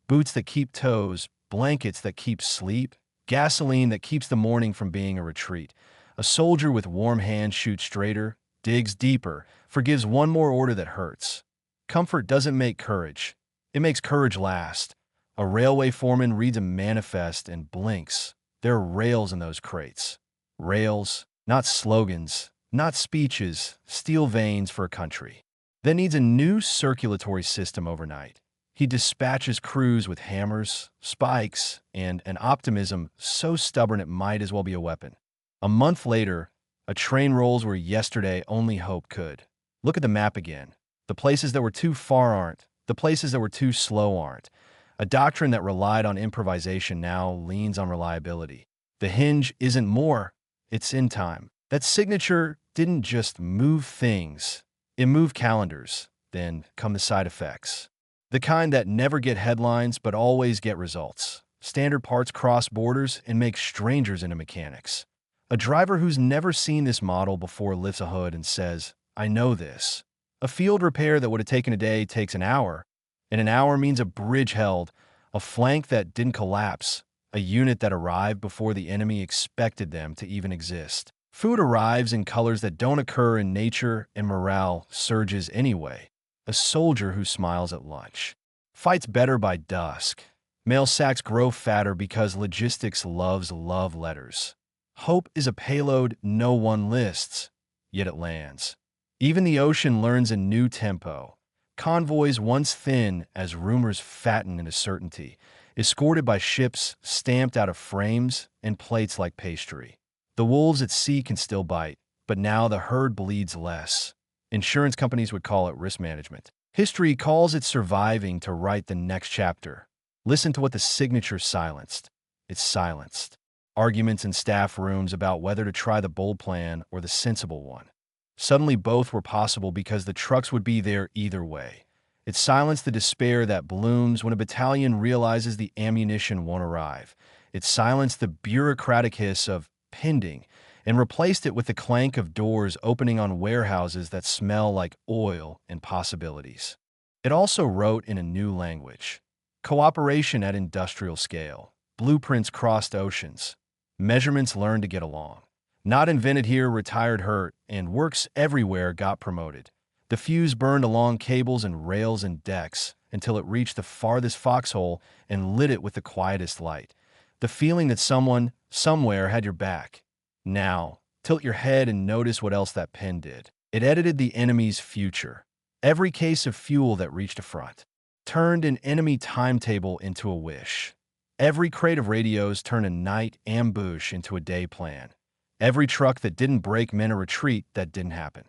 Boots that keep toes, blankets that keep sleep, gasoline that keeps the morning from being a retreat. A soldier with warm hands shoots straighter, digs deeper, forgives 1 more order that hurts. Comfort doesn't make courage. It makes courage last. A railway foreman reads a manifest and blinks. There are rails in those crates. Rails, not slogans, not speeches, steel veins for a country. That needs a new circulatory system overnight. He dispatches crews with hammers, spikes, and an optimism so stubborn it might as well be a weapon. A month later, a train rolls where yesterday only hope could. Look at the map again. The places that were too far aren't. The places that were too slow aren't. A doctrine that relied on improvisation now leans on reliability. The hinge isn't more, it's in time. That signature didn't just move things, it moved calendars. Then come the side effects. The kind that never get headlines but always get results. Standard parts cross borders and make strangers into mechanics. A driver who's never seen this model before lifts a hood and says, "I know this." A field repair that would have taken a day takes an hour, and an hour means a bridge held, a flank that didn't collapse, a unit that arrived before the enemy expected them to even exist. Food arrives in colors that don't occur in nature, and morale surges anyway. A soldier who smiles at lunch fights better by dusk. Mail sacks grow fatter because logistics loves love letters. Hope is a payload no one lists, yet it lands. Even the ocean learns a new tempo. Convoys once thin as rumors fatten into certainty, escorted by ships stamped out of frames and plates like pastry. The wolves at sea can still bite, but now the herd bleeds less. Insurance companies would call it risk management. History calls it surviving to write the next chapter. Listen to what the signature silenced. It's silenced. Arguments in staff rooms about whether to try the bold plan or the sensible one. Suddenly both were possible because the trucks would be there either way. It silenced the despair that blooms when a battalion realizes the ammunition won't arrive. It silenced the bureaucratic hiss of pending and replaced it with the clank of doors opening on warehouses that smell like oil and possibilities. It also wrote in a new language. Cooperation at industrial scale. Blueprints crossed oceans. Measurements learned to get along. Not invented here retired hurt, and works everywhere got promoted. The fuse burned along cables and rails and decks until it reached the farthest foxhole and lit it with the quietest light. The feeling that someone, somewhere had your back. Now, tilt your head and notice what else that pen did. It edited the enemy's future. Every case of fuel that reached a front turned an enemy timetable into a wish. Every crate of radios turned a night ambush into a day plan. Every truck that didn't break meant a retreat that didn't happen.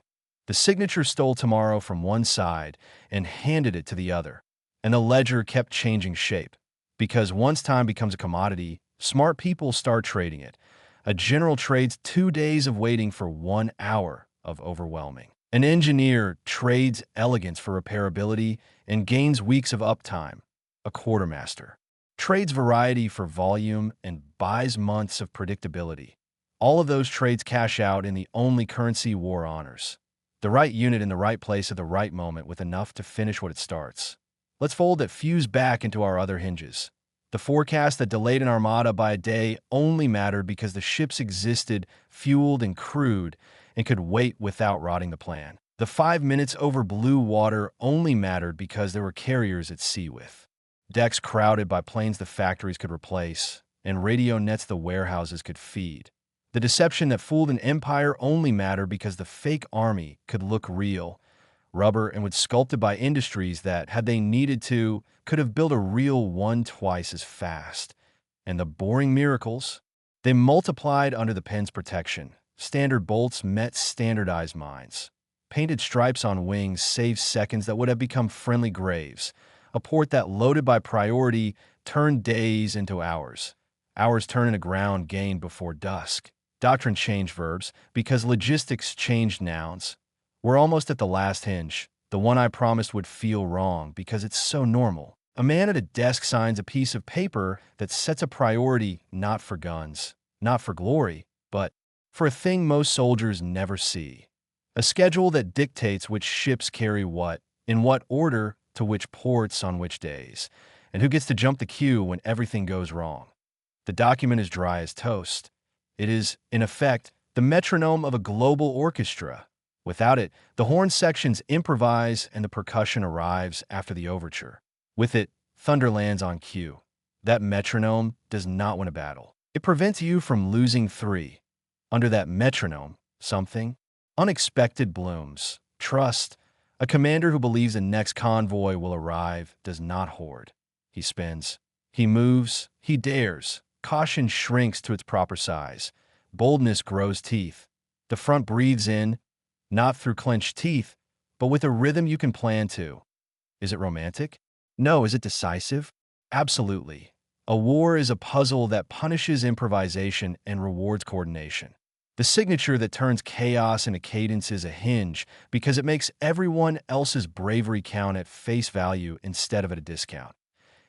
The signature stole tomorrow from one side and handed it to the other. And the ledger kept changing shape. Because once time becomes a commodity, smart people start trading it. A general trades 2 days of waiting for 1 hour of overwhelming. An engineer trades elegance for repairability and gains weeks of uptime. A quartermaster trades variety for volume and buys months of predictability. All of those trades cash out in the only currency war honors. The right unit in the right place at the right moment with enough to finish what it starts. Let's fold that fuse back into our other hinges. The forecast that delayed an armada by a day only mattered because the ships existed, fueled and crewed, and could wait without rotting the plan. The 5 minutes over blue water only mattered because there were carriers at sea with. Decks crowded by planes the factories could replace, and radio nets the warehouses could feed. The deception that fooled an empire only mattered because the fake army could look real, rubber, and was sculpted by industries that, had they needed to, could have built a real one twice as fast. And the boring miracles? They multiplied under the pen's protection. Standard bolts met standardized mines. Painted stripes on wings saved seconds that would have become friendly graves. A port that, loaded by priority, turned days into hours. Hours turned into ground gained before dusk. Doctrine changed verbs because logistics changed nouns. We're almost at the last hinge, the one I promised would feel wrong because it's so normal. A man at a desk signs a piece of paper that sets a priority not for guns, not for glory, but for a thing most soldiers never see. A schedule that dictates which ships carry what, in what order, to which ports on which days, and who gets to jump the queue when everything goes wrong. The document is dry as toast. It is, in effect, the metronome of a global orchestra. Without it, the horn sections improvise and the percussion arrives after the overture. With it, Thunder lands on cue. That metronome does not win a battle. It prevents you from losing 3. Under that metronome, something unexpected blooms. Trust. A commander who believes the next convoy will arrive does not hoard. He spins. He moves. He dares. Caution shrinks to its proper size. Boldness grows teeth. The front breathes in, not through clenched teeth, but with a rhythm you can plan to. Is it romantic? No. Is it decisive? Absolutely. A war is a puzzle that punishes improvisation and rewards coordination. The signature that turns chaos into cadence is a hinge because it makes everyone else's bravery count at face value instead of at a discount.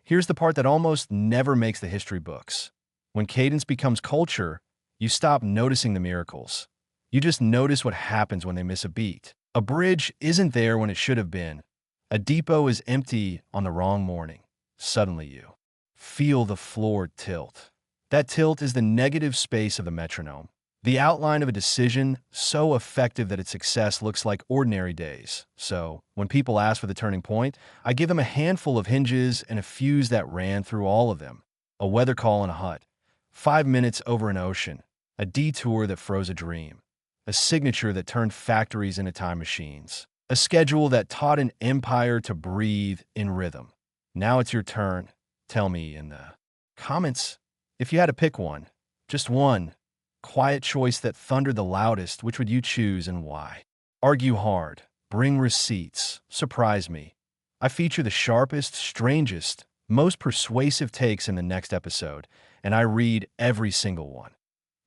Here's the part that almost never makes the history books. When cadence becomes culture, you stop noticing the miracles. You just notice what happens when they miss a beat. A bridge isn't there when it should have been. A depot is empty on the wrong morning. Suddenly you feel the floor tilt. That tilt is the negative space of the metronome. The outline of a decision so effective that its success looks like ordinary days. So, when people ask for the turning point, I give them a handful of hinges and a fuse that ran through all of them. A weather call in a hut. 5 minutes over an ocean. A detour that froze a dream. A signature that turned factories into time machines. A schedule that taught an empire to breathe in rhythm. Now it's your turn. Tell me in the comments if you had to pick one. Just one. Quiet choice that thundered the loudest, which would you choose and why? Argue hard. Bring receipts. Surprise me. I feature the sharpest, strangest, most persuasive takes in the next episode, and I read every single one.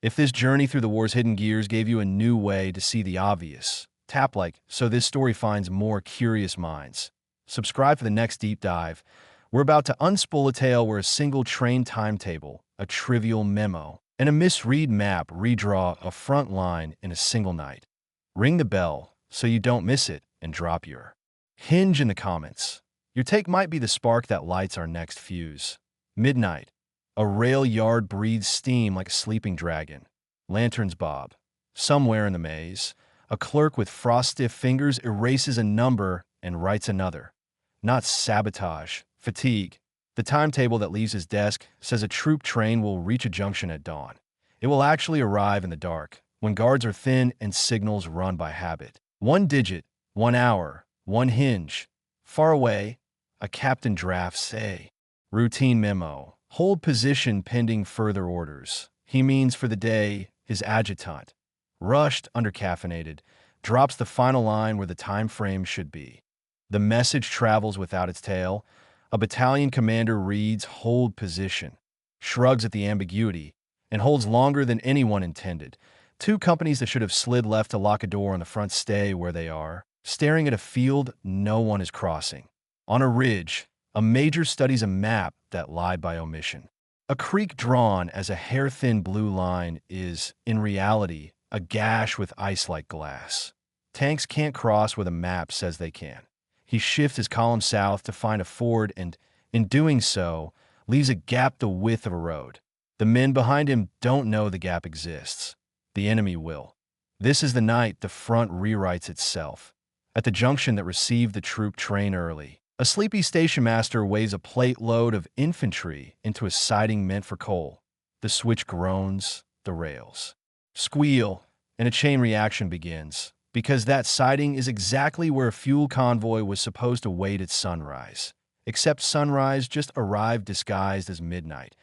If this journey through the war's hidden gears gave you a new way to see the obvious, tap like so this story finds more curious minds. Subscribe for the next deep dive. We're about to unspool a tale where a single train timetable, a trivial memo, and a misread map redraw a front line in a single night. Ring the bell so you don't miss it and drop your hinge in the comments. Your take might be the spark that lights our next fuse. Midnight. A rail yard breathes steam like a sleeping dragon. Lanterns bob. Somewhere in the maze, a clerk with frost-stiff fingers erases a number and writes another. Not sabotage, fatigue. The timetable that leaves his desk says a troop train will reach a junction at dawn. It will actually arrive in the dark, when guards are thin and signals run by habit. 1 digit, 1 hour, 1 hinge. Far away, a captain drafts a routine memo. Hold position pending further orders. He means for the day, his adjutant, rushed, undercaffeinated, drops the final line where the time frame should be. The message travels without its tail. A battalion commander reads, "Hold position," shrugs at the ambiguity, and holds longer than anyone intended. 2 companies that should have slid left to lock a door on the front stay where they are, staring at a field no one is crossing. On a ridge, a major studies a map that lied by omission. A creek drawn as a hair-thin blue line is, in reality, a gash with ice-like glass. Tanks can't cross where the map says they can. He shifts his column south to find a ford and, in doing so, leaves a gap the width of a road. The men behind him don't know the gap exists. The enemy will. This is the night the front rewrites itself. At the junction that received the troop train early, a sleepy station master weighs a plate load of infantry into a siding meant for coal. The switch groans, the rails squeal, and a chain reaction begins. Because that siding is exactly where a fuel convoy was supposed to wait at sunrise. Except sunrise just arrived disguised as midnight.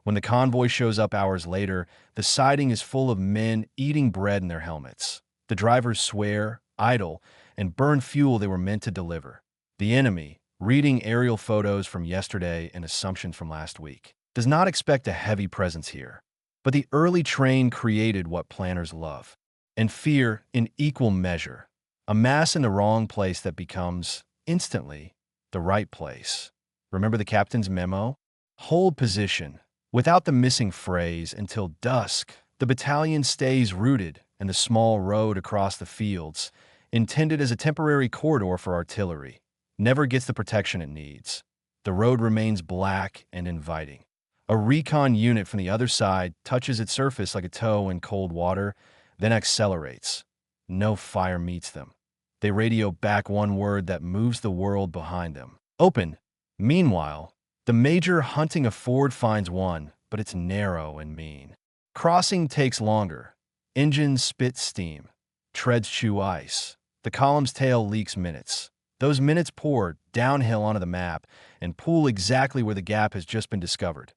When the convoy shows up hours later, the siding is full of men eating bread in their helmets. The drivers swear, idle, and burn fuel they were meant to deliver. The enemy, reading aerial photos from yesterday and assumptions from last week, does not expect a heavy presence here. But the early train created what planners love. And fear in equal measure. A mass in the wrong place that becomes, instantly, the right place. Remember the captain's memo? Hold position. Without the missing phrase, until dusk, the battalion stays rooted, and the small road across the fields, intended as a temporary corridor for artillery, never gets the protection it needs. The road remains black and inviting. A recon unit from the other side touches its surface like a toe in cold water, then accelerates. No fire meets them. They radio back one word that moves the world behind them. Open. Meanwhile, The major hunting a ford finds one, but it's narrow and mean. Crossing takes longer. Engines spit steam. Treads chew ice. The column's tail leaks minutes. Those minutes pour downhill onto the map and pool exactly where the gap has just been discovered.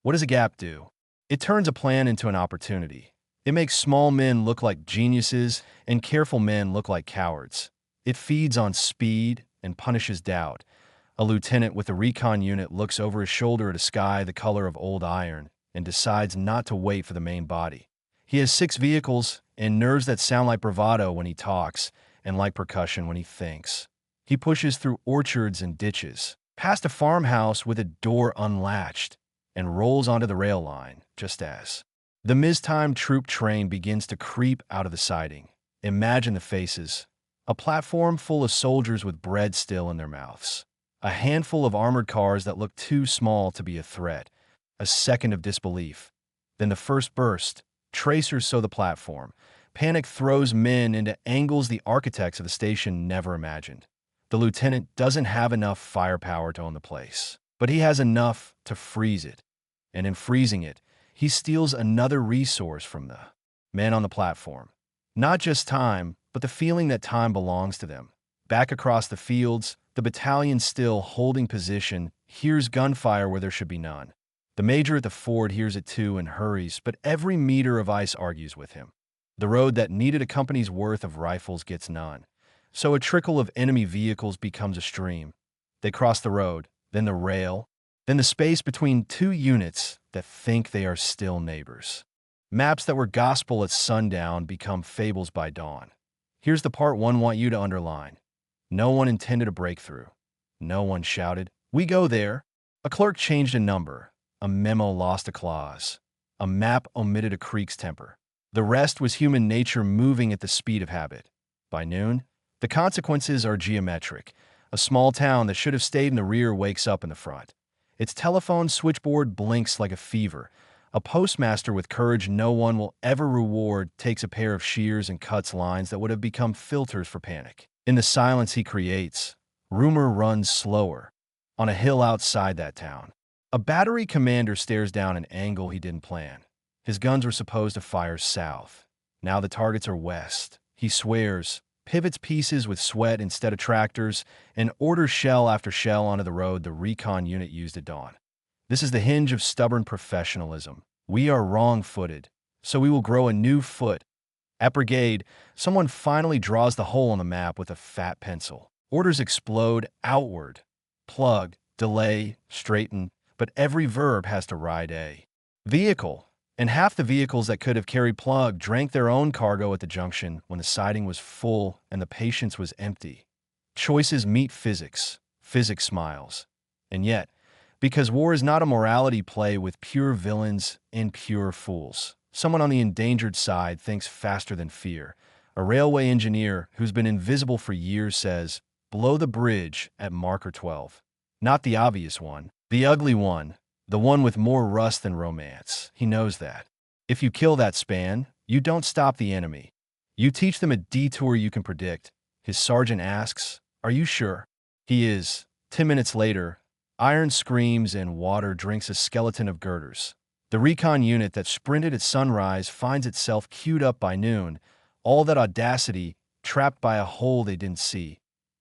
What does a gap do? It turns a plan into an opportunity. It makes small men look like geniuses and careful men look like cowards. It feeds on speed and punishes doubt. A lieutenant with a recon unit looks over his shoulder at a sky the color of old iron and decides not to wait for the main body. He has 6 vehicles and nerves that sound like bravado when he talks and like percussion when he thinks. He pushes through orchards and ditches, past a farmhouse with a door unlatched, and rolls onto the rail line just as the mistimed troop train begins to creep out of the siding. Imagine the faces. A platform full of soldiers with bread still in their mouths. A handful of armored cars that look too small to be a threat. A second of disbelief. Then the first burst. Tracers sow the platform. Panic throws men into angles the architects of the station never imagined. The lieutenant doesn't have enough firepower to own the place, but he has enough to freeze it. And in freezing it, he steals another resource from the men on the platform. Not just time, but the feeling that time belongs to them. Back across the fields, the battalion still holding position hears gunfire where there should be none. The major at the ford hears it too and hurries, but every meter of ice argues with him. The road that needed a company's worth of rifles gets none. So a trickle of enemy vehicles becomes a stream. They cross the road, then the rail, then the space between 2 units that think they are still neighbors. Maps that were gospel at sundown become fables by dawn. Here's the part one want you to underline. No one intended a breakthrough. No one shouted, "We go there." A clerk changed a number. A memo lost a clause. A map omitted a creek's temper. The rest was human nature moving at the speed of habit. By noon, the consequences are geometric. A small town that should have stayed in the rear wakes up in the front. Its telephone switchboard blinks like a fever. A postmaster with courage no one will ever reward takes a pair of shears and cuts lines that would have become filters for panic. In the silence he creates, rumor runs slower. On a hill outside that town, a battery commander stares down an angle he didn't plan. His guns were supposed to fire south. Now the targets are west. He swears, pivots pieces with sweat instead of tractors, and orders shell after shell onto the road the recon unit used at dawn. This is the hinge of stubborn professionalism. We are wrong-footed, so we will grow a new foot. At brigade, someone finally draws the hole on the map with a fat pencil. Orders explode outward. Plug, delay, straighten, but every verb has to ride a vehicle. And half the vehicles that could have carried plug drank their own cargo at the junction when the siding was full and the patience was empty. Choices meet physics. Physics smiles. And yet, because war is not a morality play with pure villains and pure fools, someone on the endangered side thinks faster than fear. A railway engineer who's been invisible for years says, "Blow the bridge at marker 12. Not the obvious one, the ugly one. The one with more rust than romance. He knows that. If you kill that span, you don't stop the enemy. You teach them a detour you can predict. His sergeant asks, "Are you sure?" He is. 10 minutes later, iron screams and water drinks a skeleton of girders. The recon unit that sprinted at sunrise finds itself queued up by noon. All that audacity trapped by a hole they didn't see.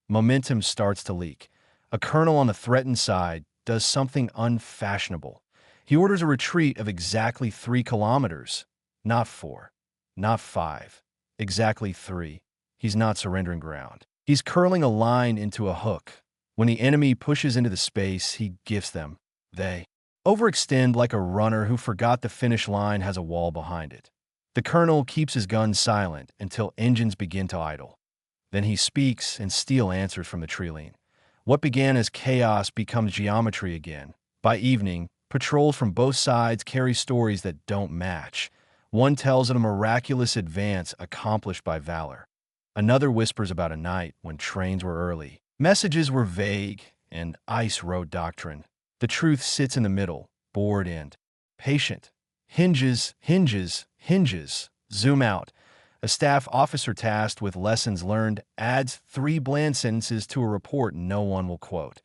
Momentum starts to leak. A colonel on the threatened side does something unfashionable. He orders a retreat of exactly 3 kilometers. Not 4. Not 5. Exactly 3. He's not surrendering ground. He's curling a line into a hook. When the enemy pushes into the space he gives them, they overextend like a runner who forgot the finish line has a wall behind it. The colonel keeps his gun silent until engines begin to idle. Then he speaks and steel answers from the treeline. What began as chaos becomes geometry again. By evening, patrols from both sides carry stories that don't match. One tells of a miraculous advance accomplished by valor. Another whispers about a night when trains were early. Messages were vague and ice road doctrine. The truth sits in the middle, bored and patient. Hinges, hinges, hinges. Zoom out. A staff officer tasked with lessons learned adds 3 bland sentences to a report no one will quote.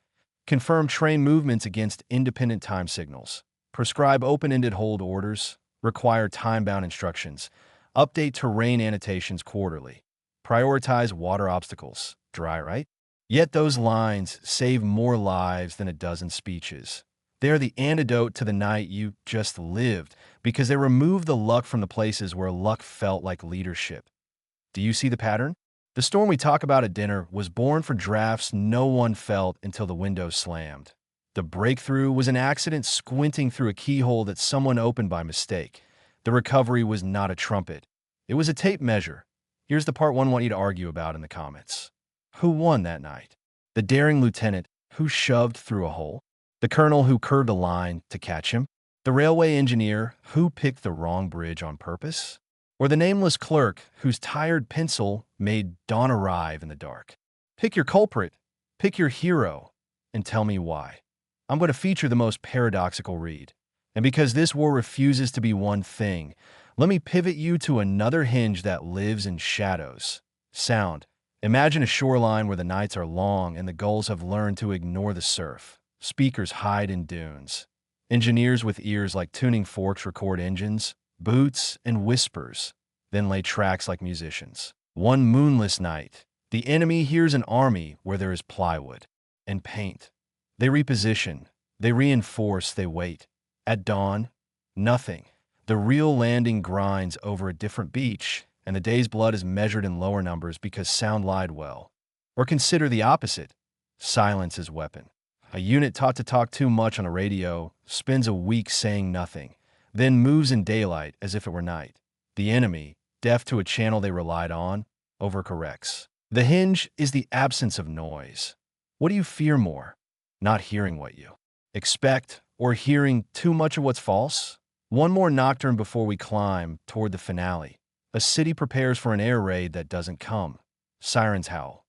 Confirm train movements against independent time signals. Prescribe open-ended hold orders. Require time-bound instructions. Update terrain annotations quarterly. Prioritize water obstacles. Dry, right? Yet those lines save more lives than a dozen speeches. They are the antidote to the night you just lived because they remove the luck from the places where luck felt like leadership. Do you see the pattern? The storm we talk about at dinner was born for drafts no one felt until the window slammed. The breakthrough was an accident squinting through a keyhole that someone opened by mistake. The recovery was not a trumpet. It was a tape measure. Here's the part one want you to argue about in the comments. Who won that night? The daring lieutenant who shoved through a hole? The colonel who curved a line to catch him? The railway engineer who picked the wrong bridge on purpose? Or the nameless clerk whose tired pencil made dawn arrive in the dark? Pick your culprit, pick your hero, and tell me why. I'm going to feature the most paradoxical read. And because this war refuses to be one thing, let me pivot you to another hinge that lives in shadows. Sound. Imagine a shoreline where the nights are long and the gulls have learned to ignore the surf. Speakers hide in dunes. Engineers with ears like tuning forks record engines, boots, and whispers, then lay tracks like musicians. One moonless night, the enemy hears an army where there is plywood and paint. They reposition, they reinforce, they wait. At dawn, nothing. The real landing grinds over a different beach, and the day's blood is measured in lower numbers because sound lied well. Or consider the opposite. Silence is weapon. A unit taught to talk too much on a radio spends a week saying nothing, then moves in daylight as if it were night. The enemy, deaf to a channel they relied on, overcorrects. The hinge is the absence of noise. What do you fear more? Not hearing what you expect or hearing too much of what's false? One more nocturne before we climb toward the finale. A city prepares for an air raid that doesn't come. Sirens howl.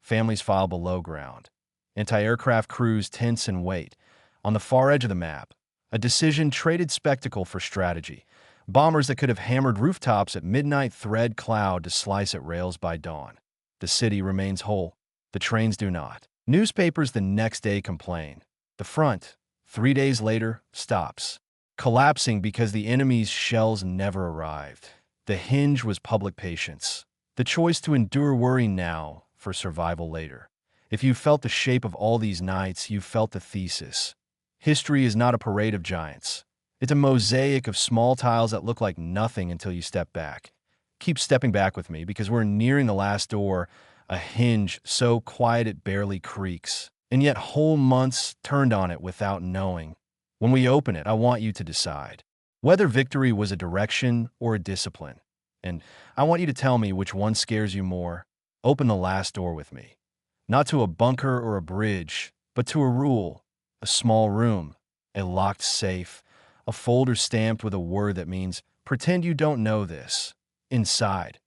Families file below ground. Anti-aircraft crews tense and wait. On the far edge of the map, a decision-traded spectacle for strategy. Bombers that could have hammered rooftops at midnight thread cloud to slice at rails by dawn. The city remains whole. The trains do not. Newspapers the next day complain. The front, 3 days later, stops, collapsing because the enemy's shells never arrived. The hinge was public patience. The choice to endure worry now for survival later. If you felt the shape of all these nights, you felt the thesis. History is not a parade of giants. It's a mosaic of small tiles that look like nothing until you step back. Keep stepping back with me because we're nearing the last door, a hinge so quiet it barely creaks, and yet whole months turned on it without knowing. When we open it, I want you to decide whether victory was a direction or a discipline. And I want you to tell me which one scares you more. Open the last door with me. Not to a bunker or a bridge, but to a rule, a small room, a locked safe, a folder stamped with a word that means, pretend you don't know this. Inside,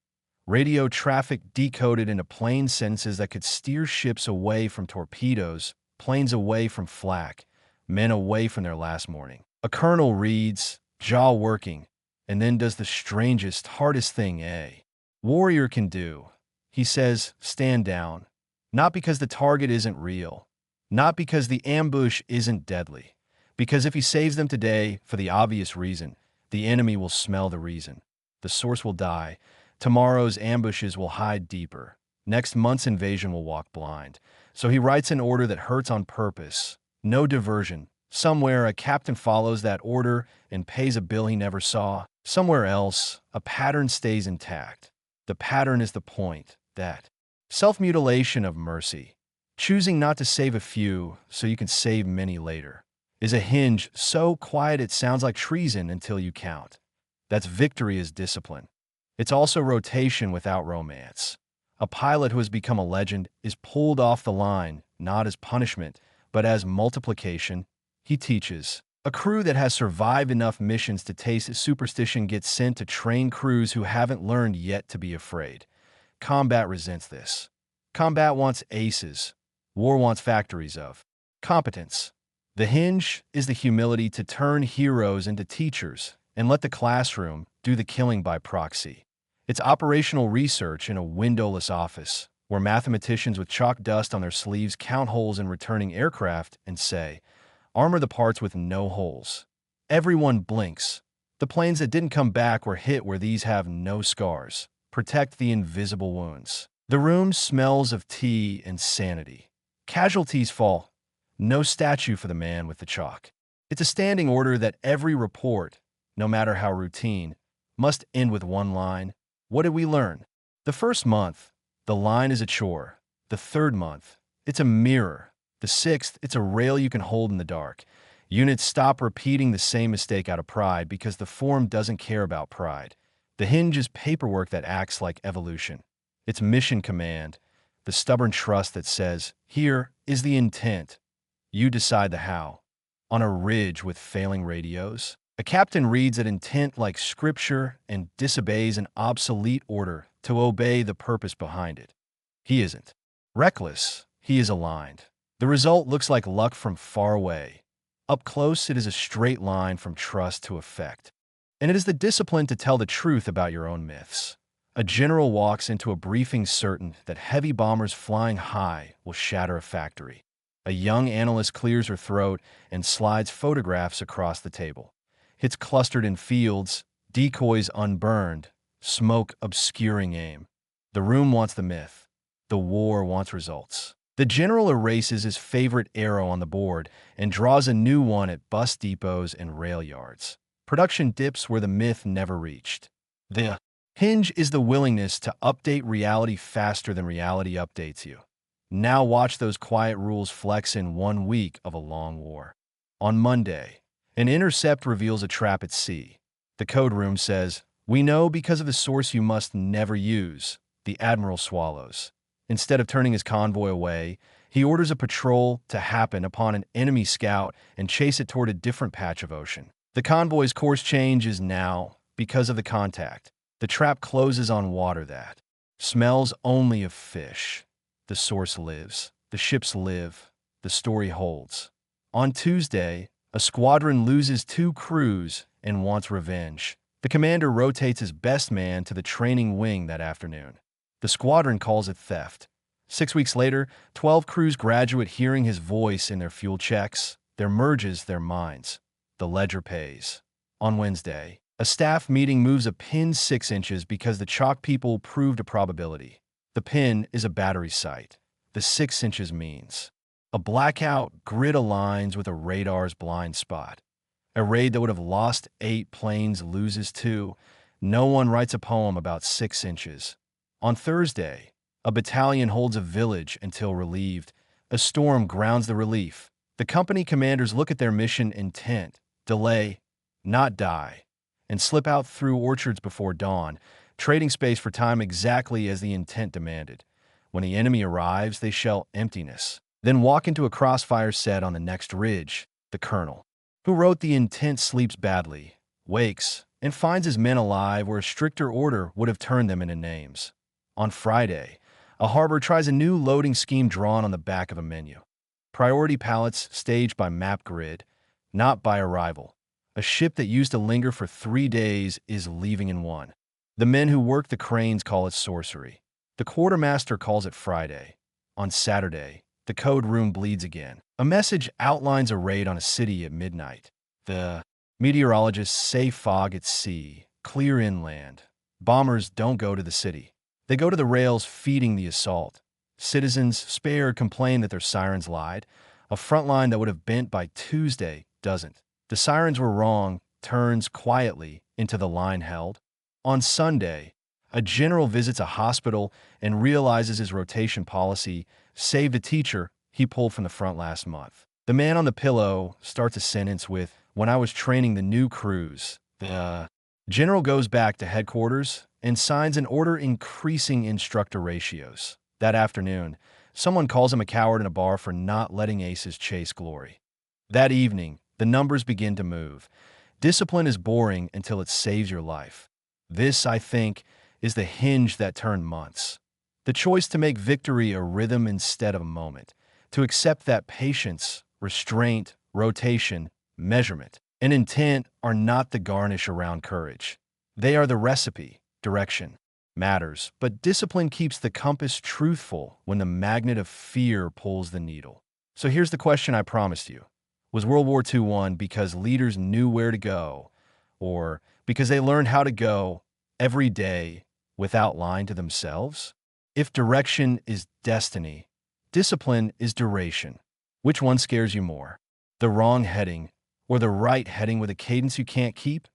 radio traffic decoded into plain sentences that could steer ships away from torpedoes, planes away from flak, men away from their last morning. A colonel reads, jaw working, and then does the strangest, hardest thing a warrior can do. He says, stand down. Not because the target isn't real, not because the ambush isn't deadly, because if he saves them today for the obvious reason, the enemy will smell the reason. The source will die. Tomorrow's ambushes will hide deeper. Next month's invasion will walk blind. So he writes an order that hurts on purpose. No diversion. Somewhere a captain follows that order and pays a bill he never saw. Somewhere else, a pattern stays intact. The pattern is the point, that self-mutilation of mercy, choosing not to save a few so you can save many later, is a hinge so quiet it sounds like treason until you count. That's victory as discipline. It's also rotation without romance. A pilot who has become a legend is pulled off the line, not as punishment, but as multiplication. He teaches. A crew that has survived enough missions to taste superstition gets sent to train crews who haven't learned yet to be afraid. Combat resents this. Combat wants aces. War wants factories of competence. The hinge is the humility to turn heroes into teachers and let the classroom do the killing by proxy. It's operational research in a windowless office, where mathematicians with chalk dust on their sleeves count holes in returning aircraft and say, armor the parts with no holes. Everyone blinks. The planes that didn't come back were hit where these have no scars. Protect the invisible wounds. The room smells of tea and sanity. Casualties fall. No statue for the man with the chalk. It's a standing order that every report, no matter how routine, must end with one line. What did we learn? The first month, the line is a chore. The third month, it's a mirror. The sixth, it's a rail you can hold in the dark. Units stop repeating the same mistake out of pride because the form doesn't care about pride. The hinge is paperwork that acts like evolution. It's mission command, the stubborn trust that says, here is the intent. You decide the how. On a ridge with failing radios, a captain reads that intent like scripture and disobeys an obsolete order to obey the purpose behind it. He isn't reckless, he is aligned. The result looks like luck from far away. Up close, it is a straight line from trust to effect. And it is the discipline to tell the truth about your own myths. A general walks into a briefing certain that heavy bombers flying high will shatter a factory. A young analyst clears her throat and slides photographs across the table. Hits clustered in fields, decoys unburned, smoke obscuring aim. The room wants the myth. The war wants results. The general erases his favorite arrow on the board and draws a new one at bus depots and rail yards. Production dips where the myth never reached. The hinge is the willingness to update reality faster than reality updates you. Now watch those quiet rules flex in 1 week of a long war. On Monday, an intercept reveals a trap at sea. The code room says, we know because of the source you must never use. The admiral swallows. Instead of turning his convoy away, he orders a patrol to happen upon an enemy scout and chase it toward a different patch of ocean. The convoy's course change is now because of the contact. The trap closes on water that smells only of fish. The source lives. The ships live. The story holds. On Tuesday, a squadron loses 2 crews and wants revenge. The commander rotates his best man to the training wing that afternoon. The squadron calls it theft. 6 weeks later, 12 crews graduate hearing his voice in their fuel checks, their merges, their minds. The ledger pays. On Wednesday, a staff meeting moves a pin 6 inches because the chalk people proved a probability. The pin is a battery sight. The 6 inches means a blackout grid aligns with a radar's blind spot. A raid that would have lost 8 planes loses 2. No one writes a poem about 6 inches. On Thursday, a battalion holds a village until relieved. A storm grounds the relief. The company commanders look at their mission intent, delay, not die, and slip out through orchards before dawn, trading space for time exactly as the intent demanded. When the enemy arrives, they shell emptiness, then walk into a crossfire set on the next ridge. The colonel, who wrote the intent, sleeps badly, wakes, and finds his men alive where a stricter order would have turned them into names. On Friday, a harbor tries a new loading scheme drawn on the back of a menu. Priority pallets staged by map grid, not by arrival. A ship that used to linger for 3 days is leaving in 1. The men who work the cranes call it sorcery. The quartermaster calls it Friday. On Saturday, the code room bleeds again. A message outlines a raid on a city at midnight. The meteorologists say fog at sea, clear inland. Bombers don't go to the city. They go to the rails feeding the assault. Citizens, spared, complain that their sirens lied. A front line that would have bent by Tuesday doesn't. The sirens were wrong, turns quietly into the line held. On Sunday, a general visits a hospital and realizes his rotation policy saved a teacher he pulled from the front last month. The man on the pillow starts a sentence with, when I was training the new crews. The general goes back to headquarters and signs an order increasing instructor ratios. That afternoon, someone calls him a coward in a bar for not letting aces chase glory. That evening, the numbers begin to move. Discipline is boring until it saves your life. This, I think, is the hinge that turned months. The choice to make victory a rhythm instead of a moment. To accept that patience, restraint, rotation, measurement, and intent are not the garnish around courage. They are the recipe, direction. matters, but discipline keeps the compass truthful when the magnet of fear pulls the needle. So here's the question I promised you. Was World War II won because leaders knew where to go, or because they learned how to go every day without lying to themselves? If direction is destiny, discipline is duration. Which one scares you more? The wrong heading or the right heading with a cadence you can't keep?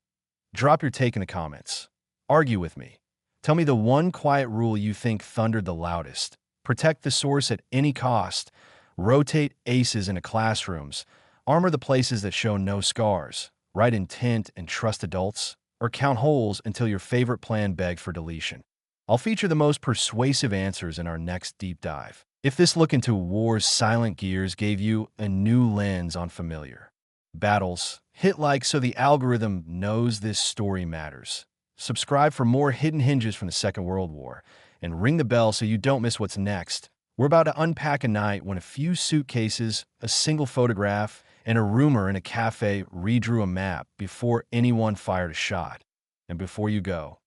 Drop your take in the comments. Argue with me. Tell me the one quiet rule you think thundered the loudest. Protect the source at any cost. Rotate aces into classrooms. Armor the places that show no scars. Write intent and trust adults. Or count holes until your favorite plan begs for deletion. I'll feature the most persuasive answers in our next deep dive. If this look into war's silent gears gave you a new lens on familiar battles, hit like so the algorithm knows this story matters. Subscribe for more hidden hinges from the Second World War, and ring the bell so you don't miss what's next. We're about to unpack a night when a few suitcases, a single photograph, and a rumor in a cafe redrew a map before anyone fired a shot. And before you go,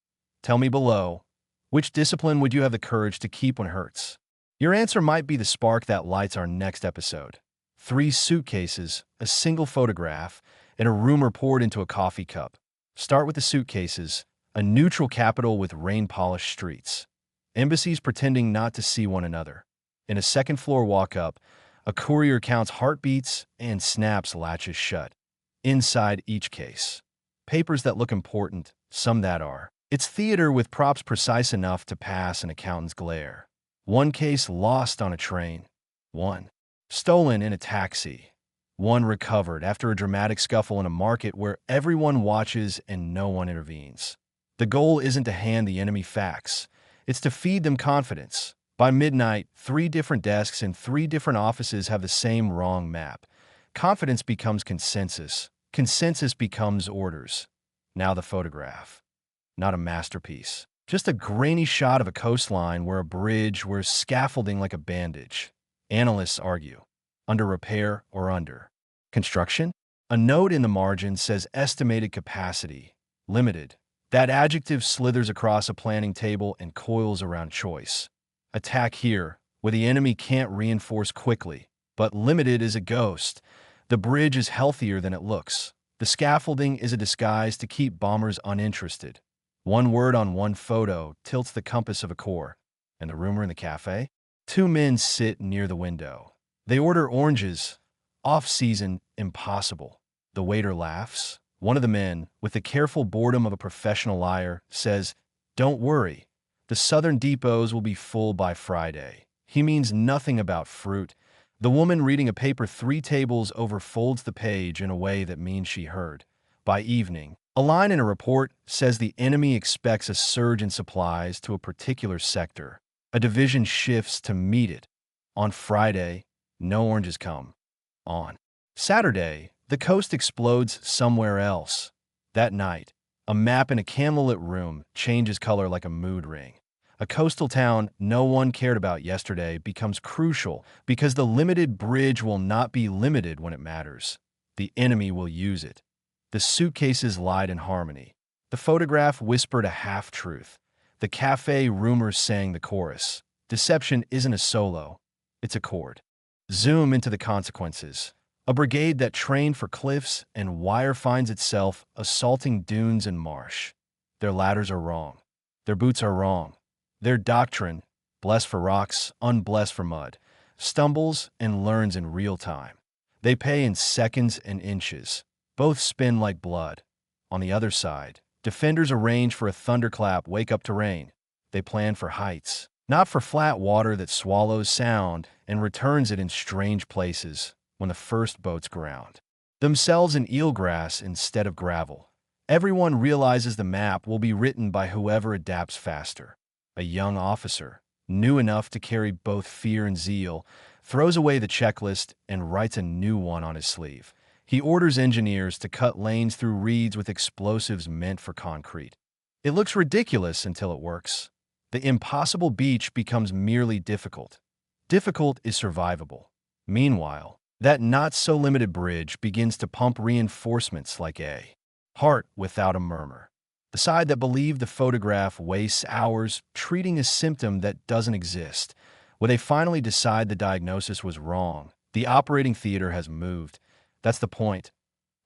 tell me below, which discipline would you have the courage to keep when it hurts? Your answer might be the spark that lights our next episode. 3 suitcases, a single photograph, and a rumor poured into a coffee cup. Start with the suitcases, a neutral capital with rain-polished streets. Embassies pretending not to see one another. In a second-floor walk-up, a courier counts heartbeats and snaps latches shut. Inside each case, papers that look important, some that are. It's theater with props precise enough to pass an accountant's glare. One case lost on a train. One stolen in a taxi. One recovered after a dramatic scuffle in a market where everyone watches and no one intervenes. The goal isn't to hand the enemy facts. It's to feed them confidence. By midnight, 3 different desks in 3 different offices have the same wrong map. Confidence becomes consensus. Consensus becomes orders. Now the photograph. Not a masterpiece. Just a grainy shot of a coastline where a bridge wears scaffolding like a bandage. Analysts argue. Under repair or under construction? A note in the margin says estimated capacity. Limited. That adjective slithers across a planning table and coils around choice. Attack here, where the enemy can't reinforce quickly, but limited is a ghost. The bridge is healthier than it looks. The scaffolding is a disguise to keep bombers uninterested. One word on one photo tilts the compass of a corps. And the rumor in the cafe? 2 men sit near the window. They order oranges. Off-season, impossible. The waiter laughs. One of the men, with the careful boredom of a professional liar, says, "Don't worry. The southern depots will be full by Friday." He means nothing about fruit. The woman reading a paper 3 tables over folds the page in a way that means she heard. By evening, a line in a report says the enemy expects a surge in supplies to a particular sector. A division shifts to meet it. On Friday, no oranges come. On Saturday, the coast explodes somewhere else. That night, a map in a candlelit room changes color like a mood ring. A coastal town no one cared about yesterday becomes crucial because the limited bridge will not be limited when it matters. The enemy will use it. The suitcases lied in harmony. The photograph whispered a half-truth. The cafe rumors sang the chorus. Deception isn't a solo, it's a chord. Zoom into the consequences. A brigade that trained for cliffs and wire finds itself assaulting dunes and marsh. Their ladders are wrong. Their boots are wrong. Their doctrine, blessed for rocks, unblessed for mud, stumbles and learns in real time. They pay in seconds and inches. Both spin like blood. On the other side, defenders arrange for a thunderclap wake up to rain. They plan for heights, not for flat water that swallows sound and returns it in strange places when the first boats ground. Themselves in eelgrass instead of gravel. Everyone realizes the map will be written by whoever adapts faster. A young officer, new enough to carry both fear and zeal, throws away the checklist and writes a new one on his sleeve. He orders engineers to cut lanes through reeds with explosives meant for concrete. It looks ridiculous until it works. The impossible beach becomes merely difficult. Difficult is survivable. Meanwhile, that not-so-limited bridge begins to pump reinforcements like a heart without a murmur. The side that believed the photograph wastes hours treating a symptom that doesn't exist. When they finally decide the diagnosis was wrong, the operating theater has moved. That's the point.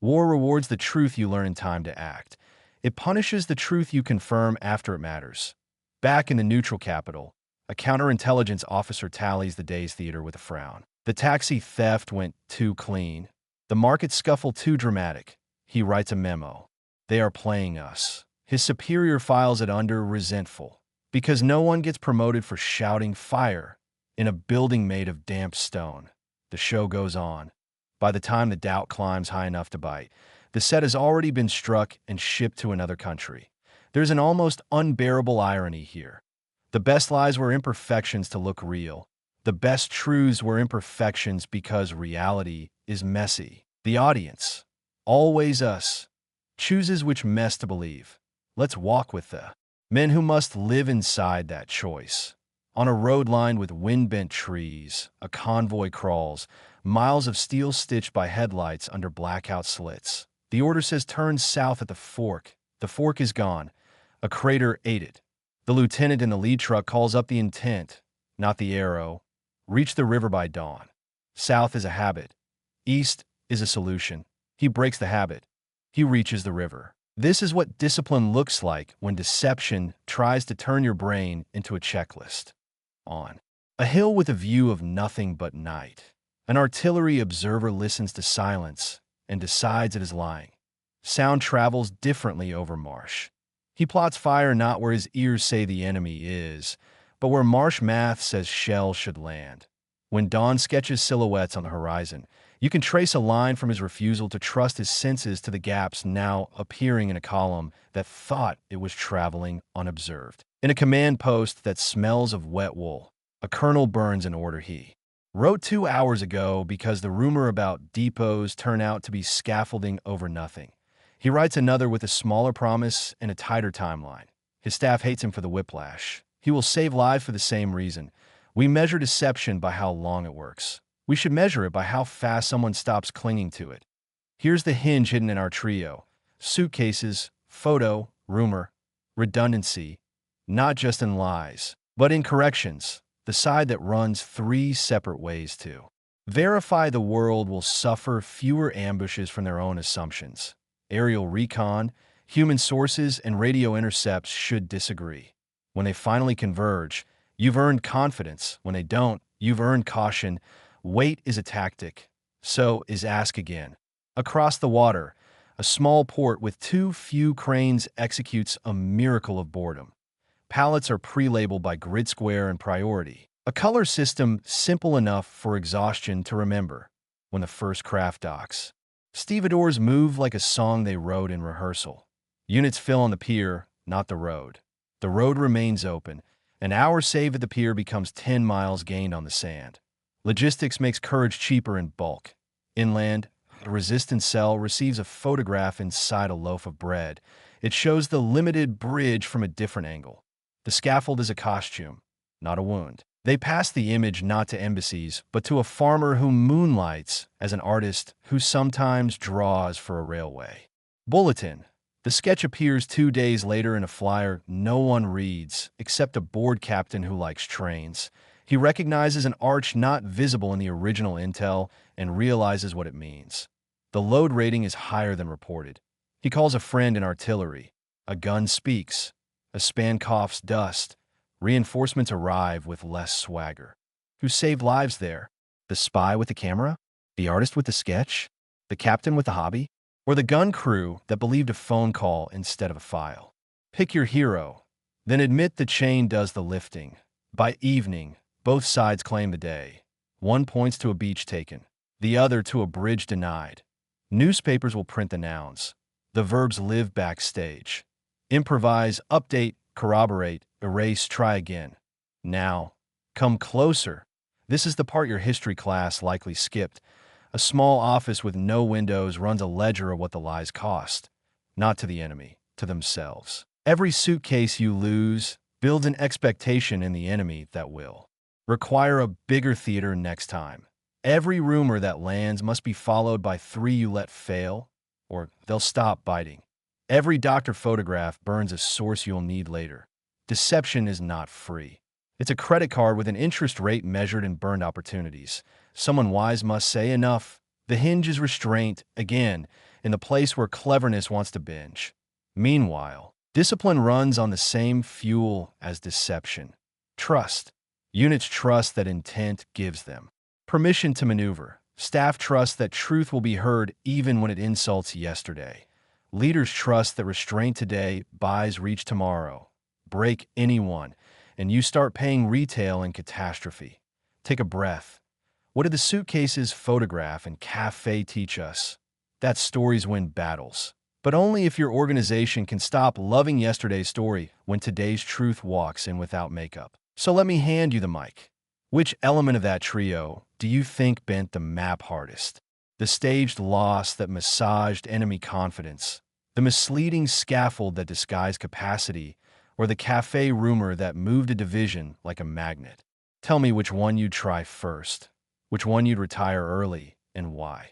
War rewards the truth you learn in time to act. It punishes the truth you confirm after it matters. Back in the neutral capital, a counterintelligence officer tallies the day's theater with a frown. The taxi theft went too clean. The market scuffle too dramatic. He writes a memo. They are playing us. His superior files it under resentful. Because no one gets promoted for shouting fire in a building made of damp stone. The show goes on. By the time the doubt climbs high enough to bite, the set has already been struck and shipped to another country. There's an almost unbearable irony here. The best lies were imperfections to look real. The best truths were imperfections because reality is messy. The audience, always us, chooses which mess to believe. Let's walk with the men who must live inside that choice. On a road lined with wind-bent trees, a convoy crawls, miles of steel stitched by headlights under blackout slits. The order says turn south at the fork. The fork is gone. A crater ate it. The lieutenant in the lead truck calls up the intent, not the arrow. Reach the river by dawn. South is a habit. East is a solution. He breaks the habit. He reaches the river. This is what discipline looks like when deception tries to turn your brain into a checklist. On a hill with a view of nothing but night, an artillery observer listens to silence and decides it is lying. Sound travels differently over marsh. He plots fire not where his ears say the enemy is, but where marsh math says shells should land. When dawn sketches silhouettes on the horizon, you can trace a line from his refusal to trust his senses to the gaps now appearing in a column that thought it was traveling unobserved. In a command post that smells of wet wool, a colonel burns an order he wrote 2 hours ago because the rumor about depots turned out to be scaffolding over nothing. He writes another with a smaller promise and a tighter timeline. His staff hates him for the whiplash. He will save lives for the same reason. We measure deception by how long it works. We should measure it by how fast someone stops clinging to it. Here's the hinge hidden in our trio. Suitcases, photo, rumor, redundancy, not just in lies, but in corrections, the side that runs 3 separate ways too. Verify the world will suffer fewer ambushes from their own assumptions. Aerial recon, human sources, and radio intercepts should disagree. When they finally converge, you've earned confidence. When they don't, you've earned caution. Wait is a tactic. So is ask again. Across the water, a small port with too few cranes executes a miracle of boredom. Pallets are pre-labeled by grid square and priority. A color system simple enough for exhaustion to remember. When the first craft docks, stevedores move like a song they wrote in rehearsal. Units fill on the pier, not the road. The road remains open. An hour saved at the pier becomes 10 miles gained on the sand. Logistics makes courage cheaper in bulk. Inland, a resistance cell receives a photograph inside a loaf of bread. It shows the limited bridge from a different angle. The scaffold is a costume, not a wound. They pass the image not to embassies, but to a farmer who moonlights as an artist who sometimes draws for a railway. Bulletin. The sketch appears 2 days later in a flyer no one reads, except a board captain who likes trains. He recognizes an arch not visible in the original intel and realizes what it means. The load rating is higher than reported. He calls a friend in artillery. A gun speaks. A span coughs dust. Reinforcements arrive with less swagger. Who saved lives there? The spy with the camera? The artist with the sketch? The captain with the hobby? Or the gun crew that believed a phone call instead of a file? Pick your hero, then admit the chain does the lifting. By evening, both sides claim the day. One points to a beach taken, the other to a bridge denied. Newspapers will print the nouns. The verbs live backstage. Improvise, update, corroborate, erase, try again. Now, come closer. This is the part your history class likely skipped. A small office with no windows runs a ledger of what the lies cost. Not to the enemy, to themselves. Every suitcase you lose builds an expectation in the enemy that will require a bigger theater next time. Every rumor that lands must be followed by 3 you let fail, or they'll stop biting. Every doctor photograph burns a source you'll need later. Deception is not free. It's a credit card with an interest rate measured in burned opportunities. Someone wise must say enough. The hinge is restraint, again, in the place where cleverness wants to binge. Meanwhile, discipline runs on the same fuel as deception. Trust. Units trust that intent gives them permission to maneuver. Staff trust that truth will be heard even when it insults yesterday. Leaders trust that restraint today buys reach tomorrow. Break anyone, and you start paying retail in catastrophe. Take a breath. What did the suitcases, photograph, and cafe teach us? That stories win battles. But only if your organization can stop loving yesterday's story when today's truth walks in without makeup. So let me hand you the mic. Which element of that trio do you think bent the map hardest? The staged loss that massaged enemy confidence, the misleading scaffold that disguised capacity, or the cafe rumor that moved a division like a magnet? Tell me which one you'd try first, which one you'd retire early, and why.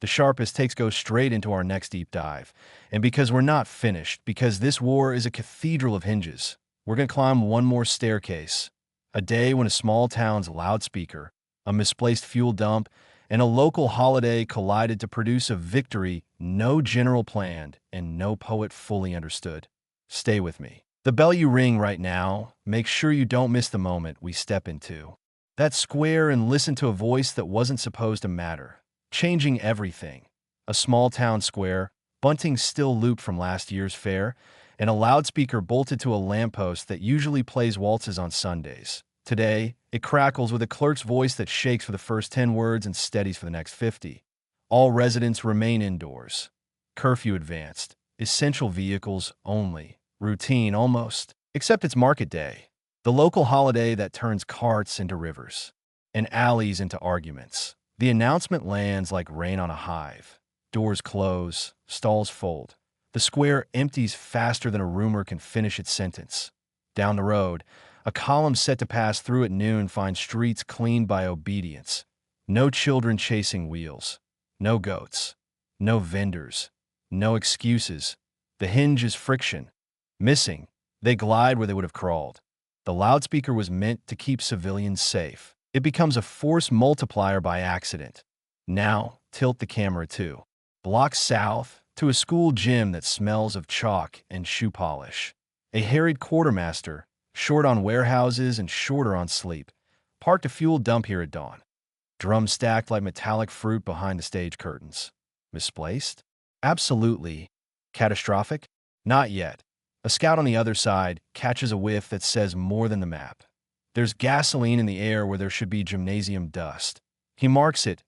The sharpest takes go straight into our next deep dive. And because we're not finished, because this war is a cathedral of hinges, we're going to climb one more staircase. A day when a small town's loudspeaker, a misplaced fuel dump, and a local holiday collided to produce a victory no general planned and no poet fully understood. Stay with me. The bell you ring right now, make sure you don't miss the moment we step into that square and listen to a voice that wasn't supposed to matter, changing everything. A small town square, bunting still looped from last year's fair, and a loudspeaker bolted to a lamppost that usually plays waltzes on Sundays. Today, it crackles with a clerk's voice that shakes for the first 10 words and steadies for the next 50. All residents remain indoors. Curfew advanced. Essential vehicles only. Routine almost. Except it's market day. The local holiday that turns carts into rivers and alleys into arguments. The announcement lands like rain on a hive. Doors close. Stalls fold. The square empties faster than a rumor can finish its sentence. Down the road, a column set to pass through at noon finds streets cleaned by obedience. No children chasing wheels. No goats. No vendors. No excuses. The hinge is friction. Missing. They glide where they would have crawled. The loudspeaker was meant to keep civilians safe. It becomes a force multiplier by accident. Now, tilt the camera too. Blocks south, to a school gym that smells of chalk and shoe polish. A harried quartermaster, short on warehouses and shorter on sleep, parked a fuel dump here at dawn. Drums stacked like metallic fruit behind the stage curtains. Misplaced? Absolutely. Catastrophic? Not yet. A scout on the other side catches a whiff that says more than the map. There's gasoline in the air where there should be gymnasium dust. He marks it,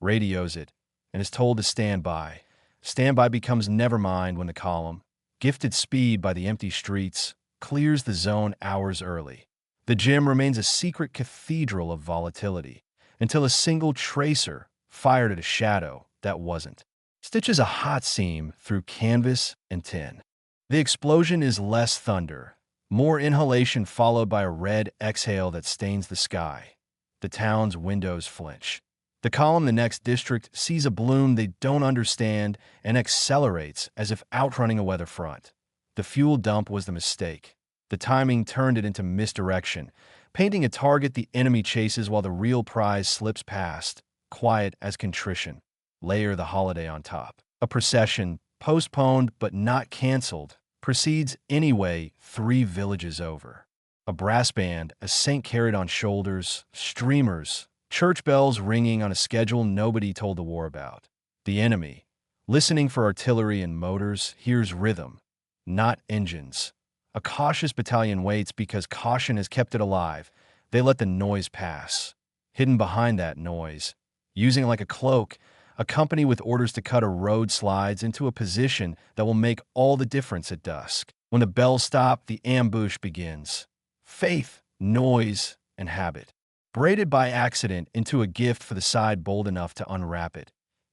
radios it, and is told to stand by. Standby becomes never mind when the column, gifted speed by the empty streets, clears the zone hours early. The gym remains a secret cathedral of volatility until a single tracer fired at a shadow that wasn't. Stitches a hot seam through canvas and tin. The explosion is less thunder, more inhalation followed by a red exhale that stains the sky. The town's windows flinch. The column, the next district, sees a bloom they don't understand and accelerates as if outrunning a weather front. The fuel dump was the mistake. The timing turned it into misdirection, painting a target the enemy chases while the real prize slips past, quiet as contrition. Layer the holiday on top. A procession, postponed but not canceled, proceeds anyway 3 villages over. A brass band, a saint carried on shoulders, streamers, church bells ringing on a schedule nobody told the war about. The enemy, listening for artillery and motors, hears rhythm, not engines. A cautious battalion waits because caution has kept it alive. They let the noise pass. Hidden behind that noise, using it like a cloak, a company with orders to cut a road slides into a position that will make all the difference at dusk. When the bells stop, the ambush begins. Faith, noise, and habit. Braided by accident into a gift for the side bold enough to unwrap it.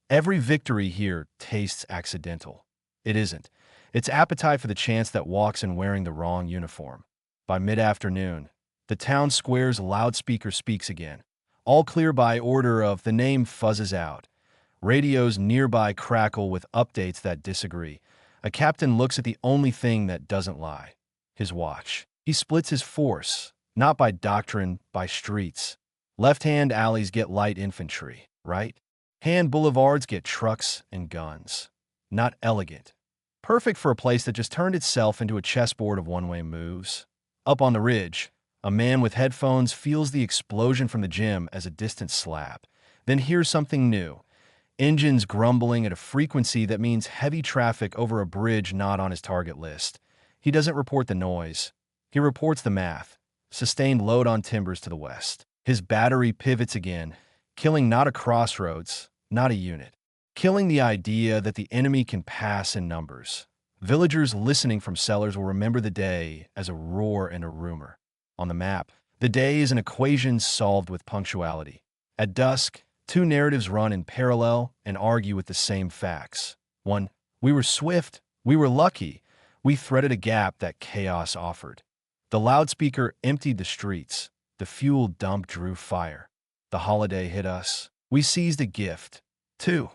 Every victory here tastes accidental. It isn't. It's appetite for the chance that walks in wearing the wrong uniform. By mid-afternoon, the town square's loudspeaker speaks again. All clear by order of the name fuzzes out. Radios nearby crackle with updates that disagree. A captain looks at the only thing that doesn't lie, his watch. He splits his force, not by doctrine, by streets. Left-hand alleys get light infantry, right-hand boulevards get trucks and guns. Not elegant. Perfect for a place that just turned itself into a chessboard of one-way moves. Up on the ridge, a man with headphones feels the explosion from the gym as a distant slap. Then hears something new. Engines grumbling at a frequency that means heavy traffic over a bridge not on his target list. He doesn't report the noise. He reports the math. Sustained load on timbers to the west. His battery pivots again, killing not a crossroads, not a unit. Killing the idea that the enemy can pass in numbers. Villagers listening from cellars will remember the day as a roar and a rumor. On the map, the day is an equation solved with punctuality. At dusk, two narratives run in parallel and argue with the same facts. One, we were swift, we were lucky, we threaded a gap that chaos offered. The loudspeaker emptied the streets. The fuel dump drew fire. The holiday hit us. We seized a gift. Two,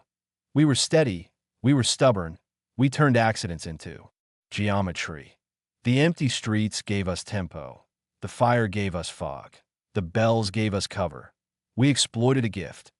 we were steady, we were stubborn, we turned accidents into geometry. The empty streets gave us tempo. The fire gave us fog. The bells gave us cover. We exploited a gift.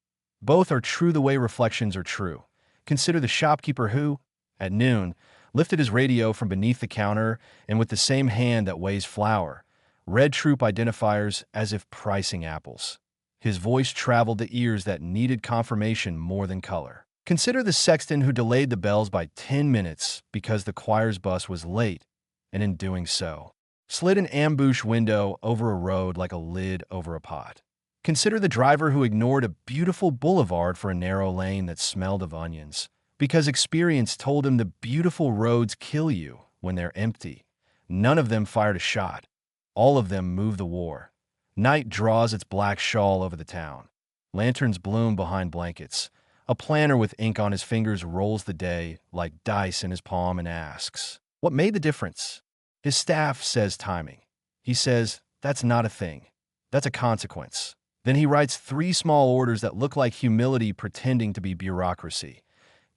Both are true the way reflections are true. Consider the shopkeeper who, at noon, lifted his radio from beneath the counter and with the same hand that weighs flour, read troop identifiers as if pricing apples. His voice traveled to ears that needed confirmation more than color. Consider the sexton who delayed the bells by 10 minutes because the choir's bus was late, and in doing so, slid an ambush window over a road like a lid over a pot. Consider the driver who ignored a beautiful boulevard for a narrow lane that smelled of onions, because experience told him the beautiful roads kill you when they're empty. None of them fired a shot. All of them moved the war. Night draws its black shawl over the town. Lanterns bloom behind blankets. A planner with ink on his fingers rolls the day like dice in his palm and asks, what made the difference? His staff says timing. He says, that's not a thing. That's a consequence. Then he writes 3 small orders that look like humility pretending to be bureaucracy.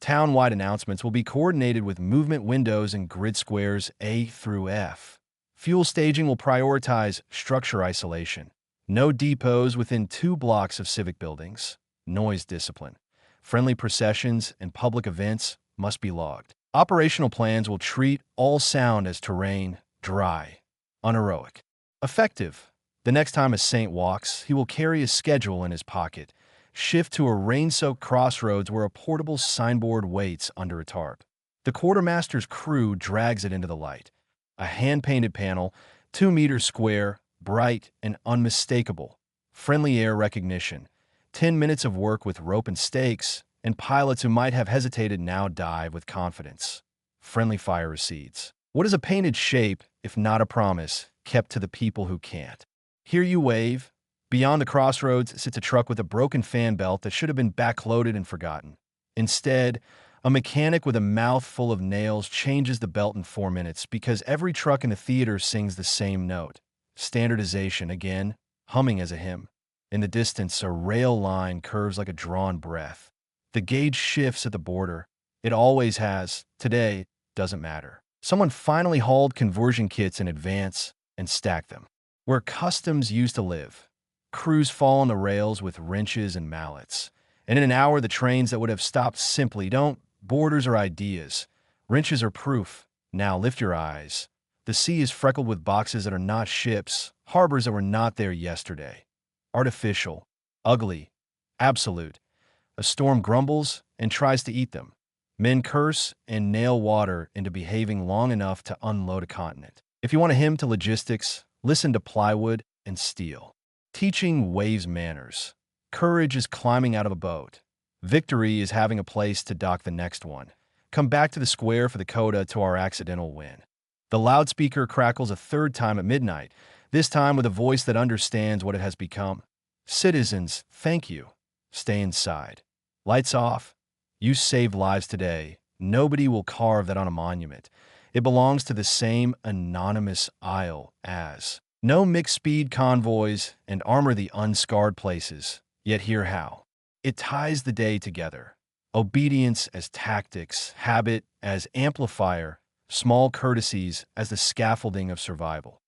Town-wide announcements will be coordinated with movement windows and grid squares A through F. Fuel staging will prioritize structure isolation. No depots within 2 blocks of civic buildings. Noise discipline. Friendly processions and public events must be logged. Operational plans will treat all sound as terrain, dry, unheroic. Effective. The next time a saint walks, he will carry a schedule in his pocket, shift to a rain-soaked crossroads where a portable signboard waits under a tarp. The quartermaster's crew drags it into the light. A hand-painted panel, 2 meters square, bright and unmistakable. Friendly air recognition. 10 minutes of work with rope and stakes, and pilots who might have hesitated now dive with confidence. Friendly fire recedes. What is a painted shape, if not a promise, kept to the people who can't? Here you wave. Beyond the crossroads sits a truck with a broken fan belt that should have been backloaded and forgotten. Instead, a mechanic with a mouth full of nails changes the belt in 4 minutes because every truck in the theater sings the same note. Standardization again, humming as a hymn. In the distance, a rail line curves like a drawn breath. The gauge shifts at the border. It always has. Today, doesn't matter. Someone finally hauled conversion kits in advance and stacked them. Where customs used to live, crews fall on the rails with wrenches and mallets. And in an hour, the trains that would have stopped simply don't. Borders are ideas. Wrenches are proof. Now lift your eyes. The sea is freckled with boxes that are not ships, harbors that were not there yesterday. Artificial, ugly, absolute. A storm grumbles and tries to eat them. Men curse and nail water into behaving long enough to unload a continent. If you want a hymn to logistics, listen to plywood and steel. Teaching waves manners. Courage is climbing out of a boat. Victory is having a place to dock the next one. Come back to the square for the coda to our accidental win. The loudspeaker crackles a 3rd time at midnight, this time with a voice that understands what it has become. Citizens, thank you. Stay inside. Lights off. You saved lives today. Nobody will carve that on a monument. It belongs to the same anonymous aisle as. No mixed-speed convoys and armor the unscarred places. Yet hear how. It ties the day together. Obedience as tactics, habit as amplifier, small courtesies as the scaffolding of survival.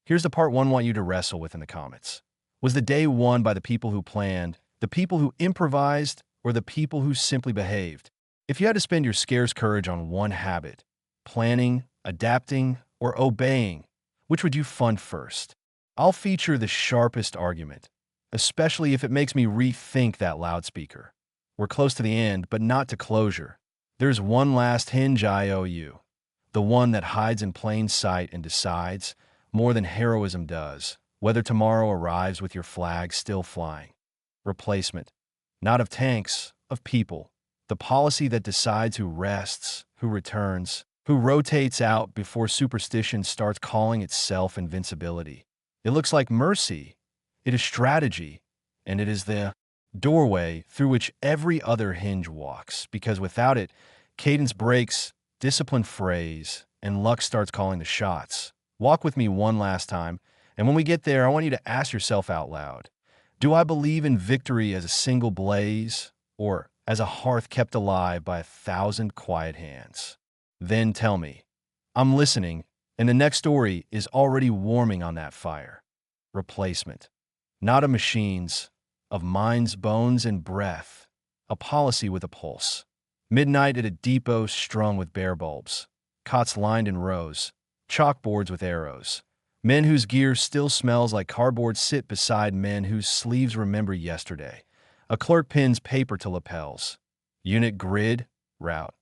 Here's the part one I want you to wrestle with in the comments. Was the day won by the people who planned, the people who improvised, or the people who simply behaved? If you had to spend your scarce courage on one habit, planning, adapting, or obeying, which would you fund first? I'll feature the sharpest argument, especially if it makes me rethink that loudspeaker. We're close to the end, but not to closure. There's one last hinge I owe you, the one that hides in plain sight and decides, more than heroism does, whether tomorrow arrives with your flag still flying. Replacement. Not of tanks, of people. The policy that decides who rests, who returns, who rotates out before superstition starts calling itself invincibility. It looks like mercy. It is strategy. And it is the doorway through which every other hinge walks, because without it, cadence breaks, discipline frays, and luck starts calling the shots. Walk with me one last time, and when we get there, I want you to ask yourself out loud, do I believe in victory as a single blaze, or as a hearth kept alive by 1,000 quiet hands? Then tell me. I'm listening, and the next story is already warming on that fire. Replacement. Not of machines, of minds, bones, and breath. A policy with a pulse. Midnight at a depot strung with bare bulbs. Cots lined in rows. Chalkboards with arrows. Men whose gear still smells like cardboard sit beside men whose sleeves remember yesterday. A clerk pins paper to lapels. Unit grid, route.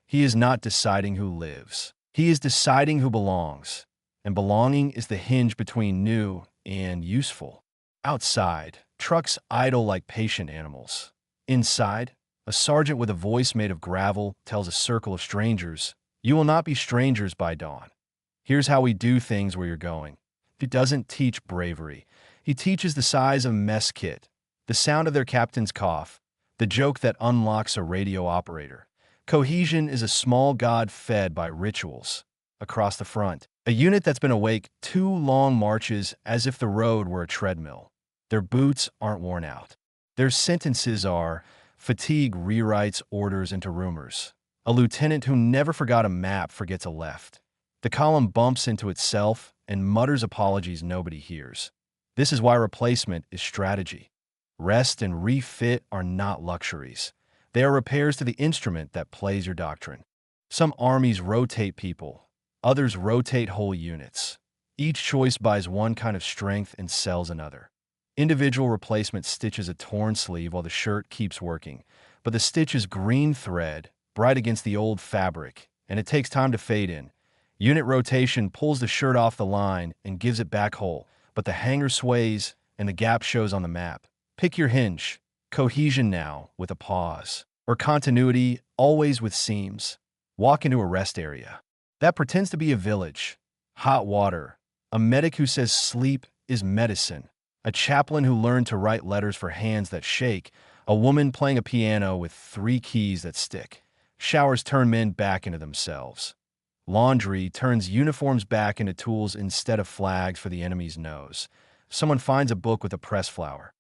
He is not deciding who lives. He is deciding who belongs. And belonging is the hinge between new and useful. Outside, trucks idle like patient animals. Inside, a sergeant with a voice made of gravel tells a circle of strangers, "You will not be strangers by dawn." Here's how we do things where you're going. He doesn't teach bravery. He teaches the size of a mess kit, the sound of their captain's cough, the joke that unlocks a radio operator. Cohesion is a small god fed by rituals. Across the front, a unit that's been awake 2 long marches as if the road were a treadmill. Their boots aren't worn out. Their sentences are, fatigue rewrites orders into rumors. A lieutenant who never forgot a map forgets a left. The column bumps into itself and mutters apologies nobody hears. This is why replacement is strategy. Rest and refit are not luxuries. They are repairs to the instrument that plays your doctrine. Some armies rotate people. Others rotate whole units. Each choice buys one kind of strength and sells another. Individual replacement stitches a torn sleeve while the shirt keeps working, but the stitch is green thread, bright against the old fabric, and it takes time to fade in. Unit rotation pulls the shirt off the line and gives it back whole, but the hanger sways and the gap shows on the map. Pick your hinge. Cohesion now, with a pause. Or continuity, always with seams. Walk into a rest area. That pretends to be a village. Hot water. A medic who says sleep is medicine. A chaplain who learned to write letters for hands that shake. A woman playing a piano with 3 keys that stick. Showers turn men back into themselves. Laundry turns uniforms back into tools instead of flags for the enemy's nose. Someone finds a book with a press flower.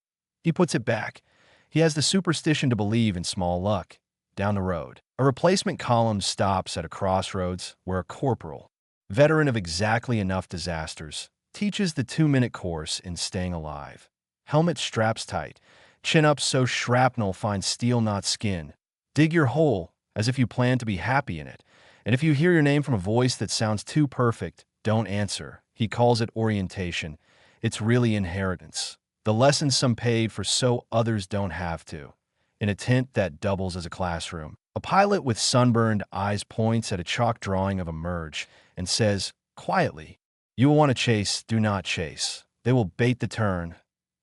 He puts it back. He has the superstition to believe in small luck. Down the road, a replacement column stops at a crossroads where a corporal, veteran of exactly enough disasters, teaches the 2-minute course in staying alive. Helmet straps tight, chin up so shrapnel finds steel not skin. Dig your hole as if you plan to be happy in it. And if you hear your name from a voice that sounds too perfect, don't answer. He calls it orientation. It's really inheritance. The lessons some paid for so others don't have to. In a tent that doubles as a classroom, a pilot with sunburned eyes points at a chalk drawing of a merge and says, quietly, "You will want to chase, do not chase. They will bait the turn.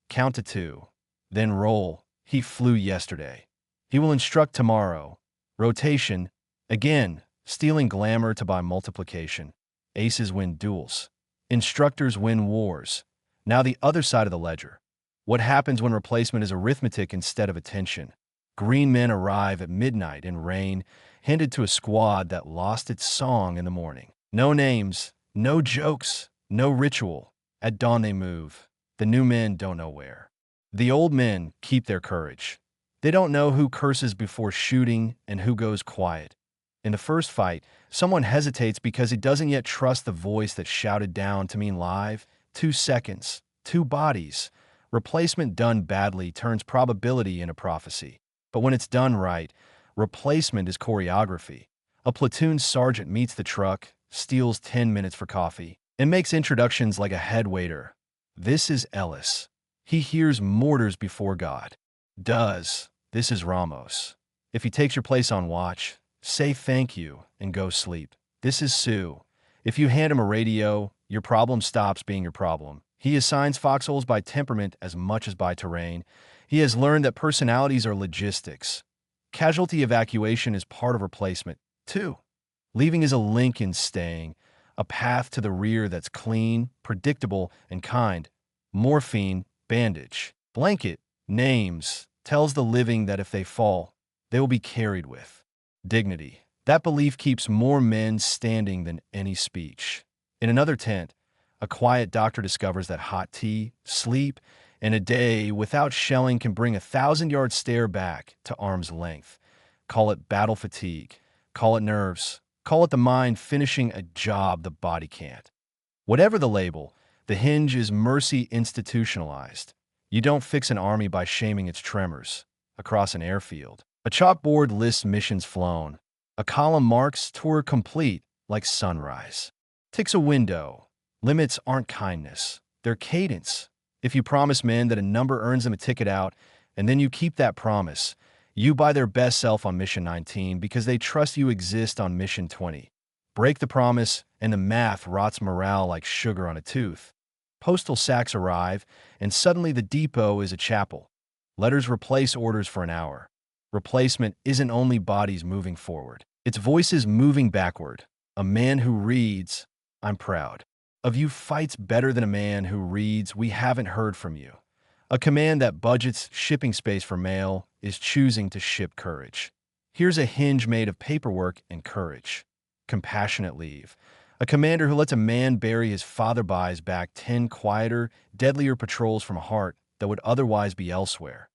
Count to 2. Then roll. He flew yesterday. He will instruct tomorrow. Rotation. Again. Stealing glamour to buy multiplication. Aces win duels. Instructors win wars. Now the other side of the ledger. What happens when replacement is arithmetic instead of attention? Green men arrive at midnight in rain, handed to a squad that lost its song in the morning. No names, no jokes, no ritual. At dawn they move. The new men don't know where. The old men keep their courage. They don't know who curses before shooting and who goes quiet. In the first fight, someone hesitates because he doesn't yet trust the voice that shouted down to mean live. 2 seconds, 2 bodies. Replacement done badly turns probability into prophecy. But when it's done right, replacement is choreography. A platoon sergeant meets the truck, steals 10 minutes for coffee, and makes introductions like a head waiter. This is Ellis. He hears mortars before God. This is Ramos. If he takes your place on watch, say thank you and go sleep. This is Sue. If you hand him a radio, your problem stops being your problem. He assigns foxholes by temperament as much as by terrain. He has learned that personalities are logistics. Casualty evacuation is part of replacement, too. Leaving is a link in staying, a path to the rear that's clean, predictable, and kind. Morphine, bandage, blanket, names, tells the living that if they fall, they will be carried with dignity. That belief keeps more men standing than any speech. In another tent, a quiet doctor discovers that hot tea, sleep, and a day without shelling can bring a 1,000-yard stare back to arm's length. Call it battle fatigue. Call it nerves. Call it the mind finishing a job the body can't. Whatever the label, the hinge is mercy institutionalized. You don't fix an army by shaming its tremors. Across an airfield, a chalkboard lists missions flown. A column marks tour complete like sunrise. Ticks a window. Limits aren't kindness. They're cadence. If you promise men that a number earns them a ticket out, and then you keep that promise, you buy their best self on mission 19 because they trust you exist on mission 20. Break the promise, and the math rots morale like sugar on a tooth. Postal sacks arrive, and suddenly the depot is a chapel. Letters replace orders for an hour. Replacement isn't only bodies moving forward. It's voices moving backward. A man who reads, "I'm proud of you," fights better than a man who reads, "We haven't heard from you." A command that budgets shipping space for mail is choosing to ship courage. Here's a hinge made of paperwork and courage. Compassionate leave. A commander who lets a man bury his father buys back 10 quieter, deadlier patrols from a heart that would otherwise be elsewhere.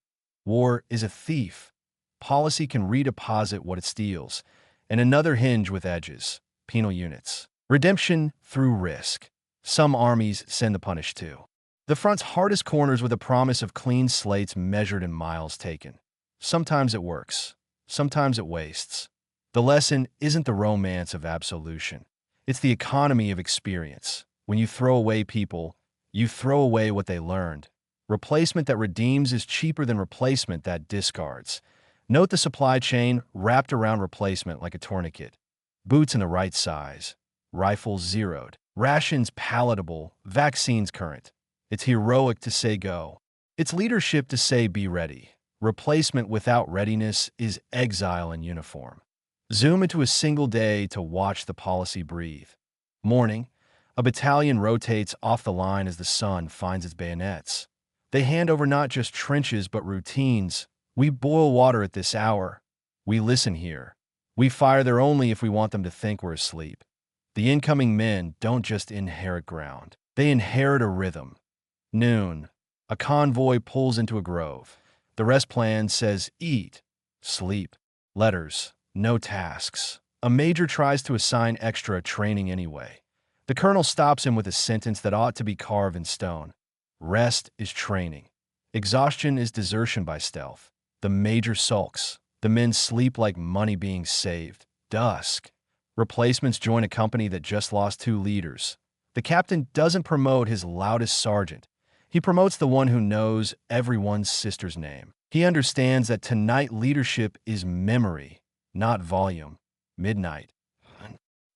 War is a thief. Policy can redeposit what it steals. And another hinge with edges. Penal units. Redemption through risk. Some armies send the punished too. The front's hardest corners with a promise of clean slates measured in miles taken. Sometimes it works. Sometimes it wastes. The lesson isn't the romance of absolution. It's the economy of experience. When you throw away people, you throw away what they learned. Replacement that redeems is cheaper than replacement that discards. Note the supply chain wrapped around replacement like a tourniquet. Boots in the right size. Rifles zeroed. Rations palatable. Vaccines current. It's heroic to say go. It's leadership to say be ready. Replacement without readiness is exile in uniform. Zoom into a single day to watch the policy breathe. Morning, a battalion rotates off the line as the sun finds its bayonets. They hand over not just trenches but routines. We boil water at this hour. We listen here. We fire there only if we want them to think we're asleep. The incoming men don't just inherit ground. They inherit a rhythm. Noon, a convoy pulls into a grove. The rest plan says eat, sleep, letters, no tasks. A major tries to assign extra training anyway. The colonel stops him with a sentence that ought to be carved in stone. Rest is training. Exhaustion is desertion by stealth. The major sulks. The men sleep like money being saved. Dusk. Replacements join a company that just lost 2 leaders. The captain doesn't promote his loudest sergeant. He promotes the one who knows everyone's sister's name. He understands that tonight leadership is memory, not volume. Midnight.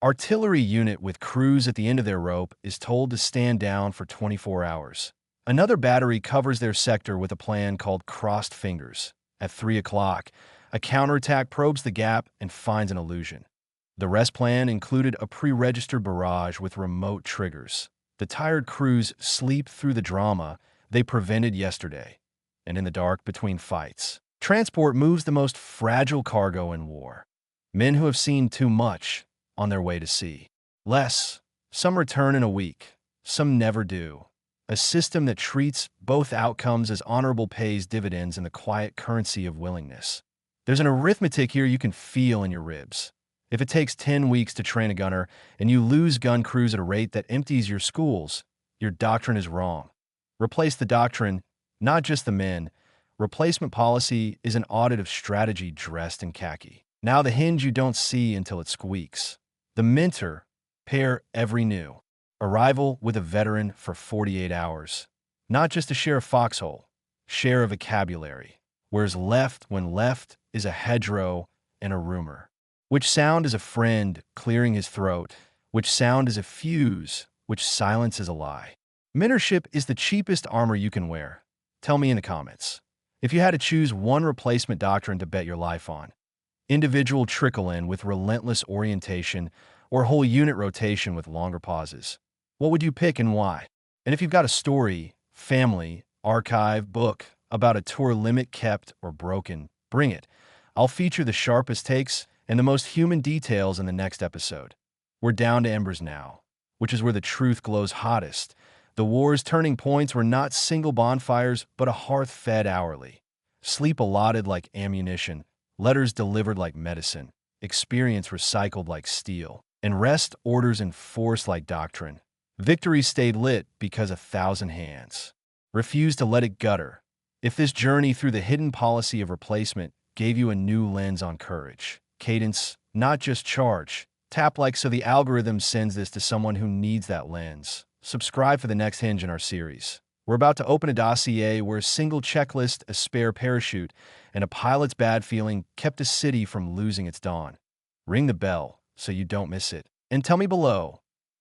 Artillery unit with crews at the end of their rope is told to stand down for 24 hours. Another battery covers their sector with a plan called crossed fingers. At 3 o'clock, a counterattack probes the gap and finds an illusion. The rest plan included a pre-registered barrage with remote triggers. The tired crews sleep through the drama they prevented yesterday. And in the dark between fights, transport moves the most fragile cargo in war. Men who have seen too much on their way to see less. Some return in a week. Some never do. a system that treats both outcomes as honorable pays dividends in the quiet currency of willingness. There's an arithmetic here you can feel in your ribs. If it takes 10 weeks to train a gunner and you lose gun crews at a rate that empties your schools, your doctrine is wrong. Replace the doctrine, not just the men. Replacement policy is an audit of strategy dressed in khaki. Now the hinge you don't see until it squeaks. The mentor, pair every new. Arrival with a veteran for 48 hours. Not just to share a foxhole, share a vocabulary. Whereas left when left is a hedgerow and a rumor. Which sound is a friend clearing his throat? Which sound is a fuse? Which silence is a lie? Mentorship is the cheapest armor you can wear. Tell me in the comments. If you had to choose one replacement doctrine to bet your life on, individual trickle-in with relentless orientation or whole unit rotation with longer pauses, what would you pick and why? And if you've got a story, family, archive, book about a tour limit kept or broken, bring it. I'll feature the sharpest takes and the most human details in the next episode. We're down to embers now, which is where the truth glows hottest. The war's turning points were not single bonfires, but a hearth fed hourly. Sleep allotted like ammunition, letters delivered like medicine, experience recycled like steel, and rest orders enforced like doctrine. Victory stayed lit because 1,000 hands refused to let it gutter. If this journey through the hidden policy of replacement gave you a new lens on courage, cadence, not just charge, tap like so the algorithm sends this to someone who needs that lens. Subscribe for the next hinge in our series. We're about to open a dossier where a single checklist, a spare parachute, and a pilot's bad feeling kept a city from losing its dawn. Ring the bell so you don't miss it. And tell me below,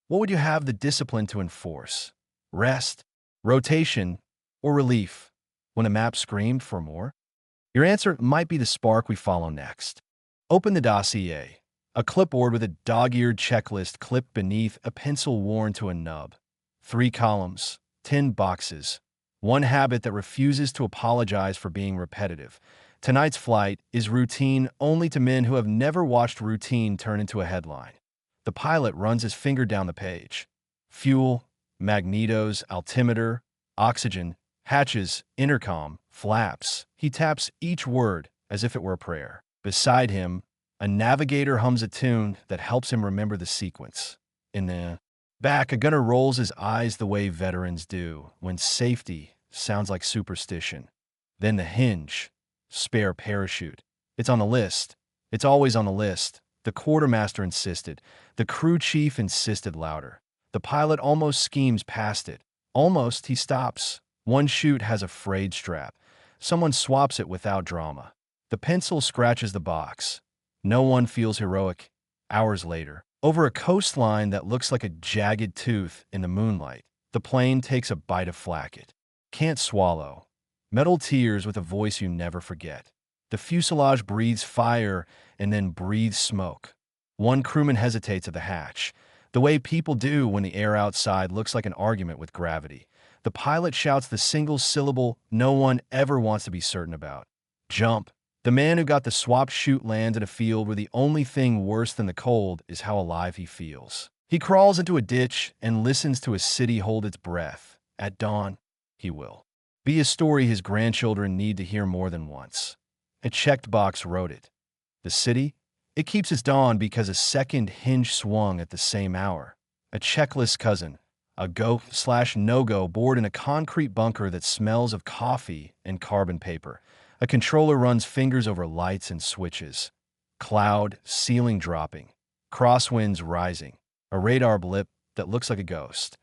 what would you have the discipline to enforce? Rest, rotation, or relief when a map screamed for more? Your answer might be the spark we follow next. Open the dossier, a clipboard with a dog-eared checklist clipped beneath, a pencil worn to a nub. 3 columns, 10 boxes, one habit that refuses to apologize for being repetitive. Tonight's flight is routine only to men who have never watched routine turn into a headline. The pilot runs his finger down the page. Fuel, magnetos, altimeter, oxygen, hatches, intercom, flaps. He taps each word as if it were a prayer. Beside him, a navigator hums a tune that helps him remember the sequence. In the back, a gunner rolls his eyes the way veterans do when safety sounds like superstition. Then the hinge, spare parachute. It's on the list. It's always on the list. The quartermaster insisted. The crew chief insisted louder. The pilot almost schemes past it. Almost, he stops. One chute has a frayed strap. Someone swaps it without drama. The pencil scratches the box. No one feels heroic. Hours later, over a coastline that looks like a jagged tooth in the moonlight, the plane takes a bite of flacket. Can't swallow. Metal tears with a voice you never forget. The fuselage breathes fire and then breathes smoke. One crewman hesitates at the hatch, the way people do when the air outside looks like an argument with gravity. The pilot shouts the single syllable no one ever wants to be certain about. Jump. The man who got the swapped chute lands in a field where the only thing worse than the cold is how alive he feels. He crawls into a ditch and listens to a city hold its breath. At dawn, he will be a story his grandchildren need to hear more than once. A checked box wrote it. The city? It keeps its dawn because a second hinge swung at the same hour. A checklist cousin. A go/no-go board in a concrete bunker that smells of coffee and carbon paper. A controller runs fingers over lights and switches. Cloud, ceiling dropping. Crosswinds rising. A radar blip that looks like a ghost.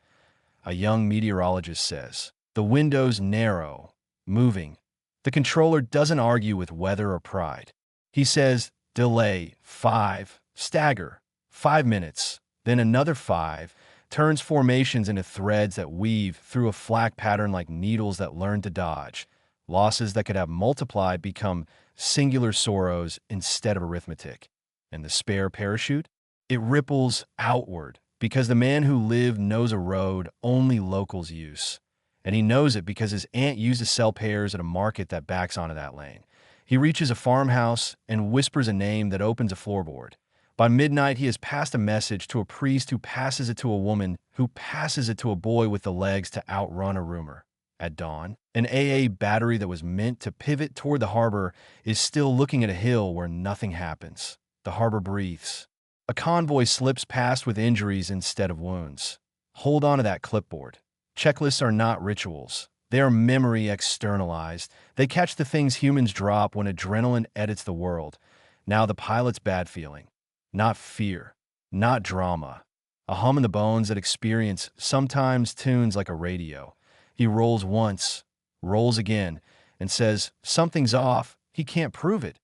A young meteorologist says, the window's narrow, moving. The controller doesn't argue with weather or pride. He says, delay, 5, stagger, 5 minutes, then another 5, turns formations into threads that weave through a flak pattern like needles that learn to dodge. Losses that could have multiplied become singular sorrows instead of arithmetic. And the spare parachute? It ripples outward because the man who lived knows a road only locals use. And he knows it because his aunt used to sell pears at a market that backs onto that lane. He reaches a farmhouse and whispers a name that opens a floorboard. By midnight, he has passed a message to a priest who passes it to a woman who passes it to a boy with the legs to outrun a rumor. At dawn, an AA battery that was meant to pivot toward the harbor is still looking at a hill where nothing happens. The harbor breathes. A convoy slips past with injuries instead of wounds. Hold on to that clipboard. Checklists are not rituals. They are memory externalized. They catch the things humans drop when adrenaline edits the world. Now the pilot's bad feeling. Not fear. Not drama. A hum in the bones that experience sometimes tunes like a radio. He rolls once, rolls again, and says, something's off. He can't prove it.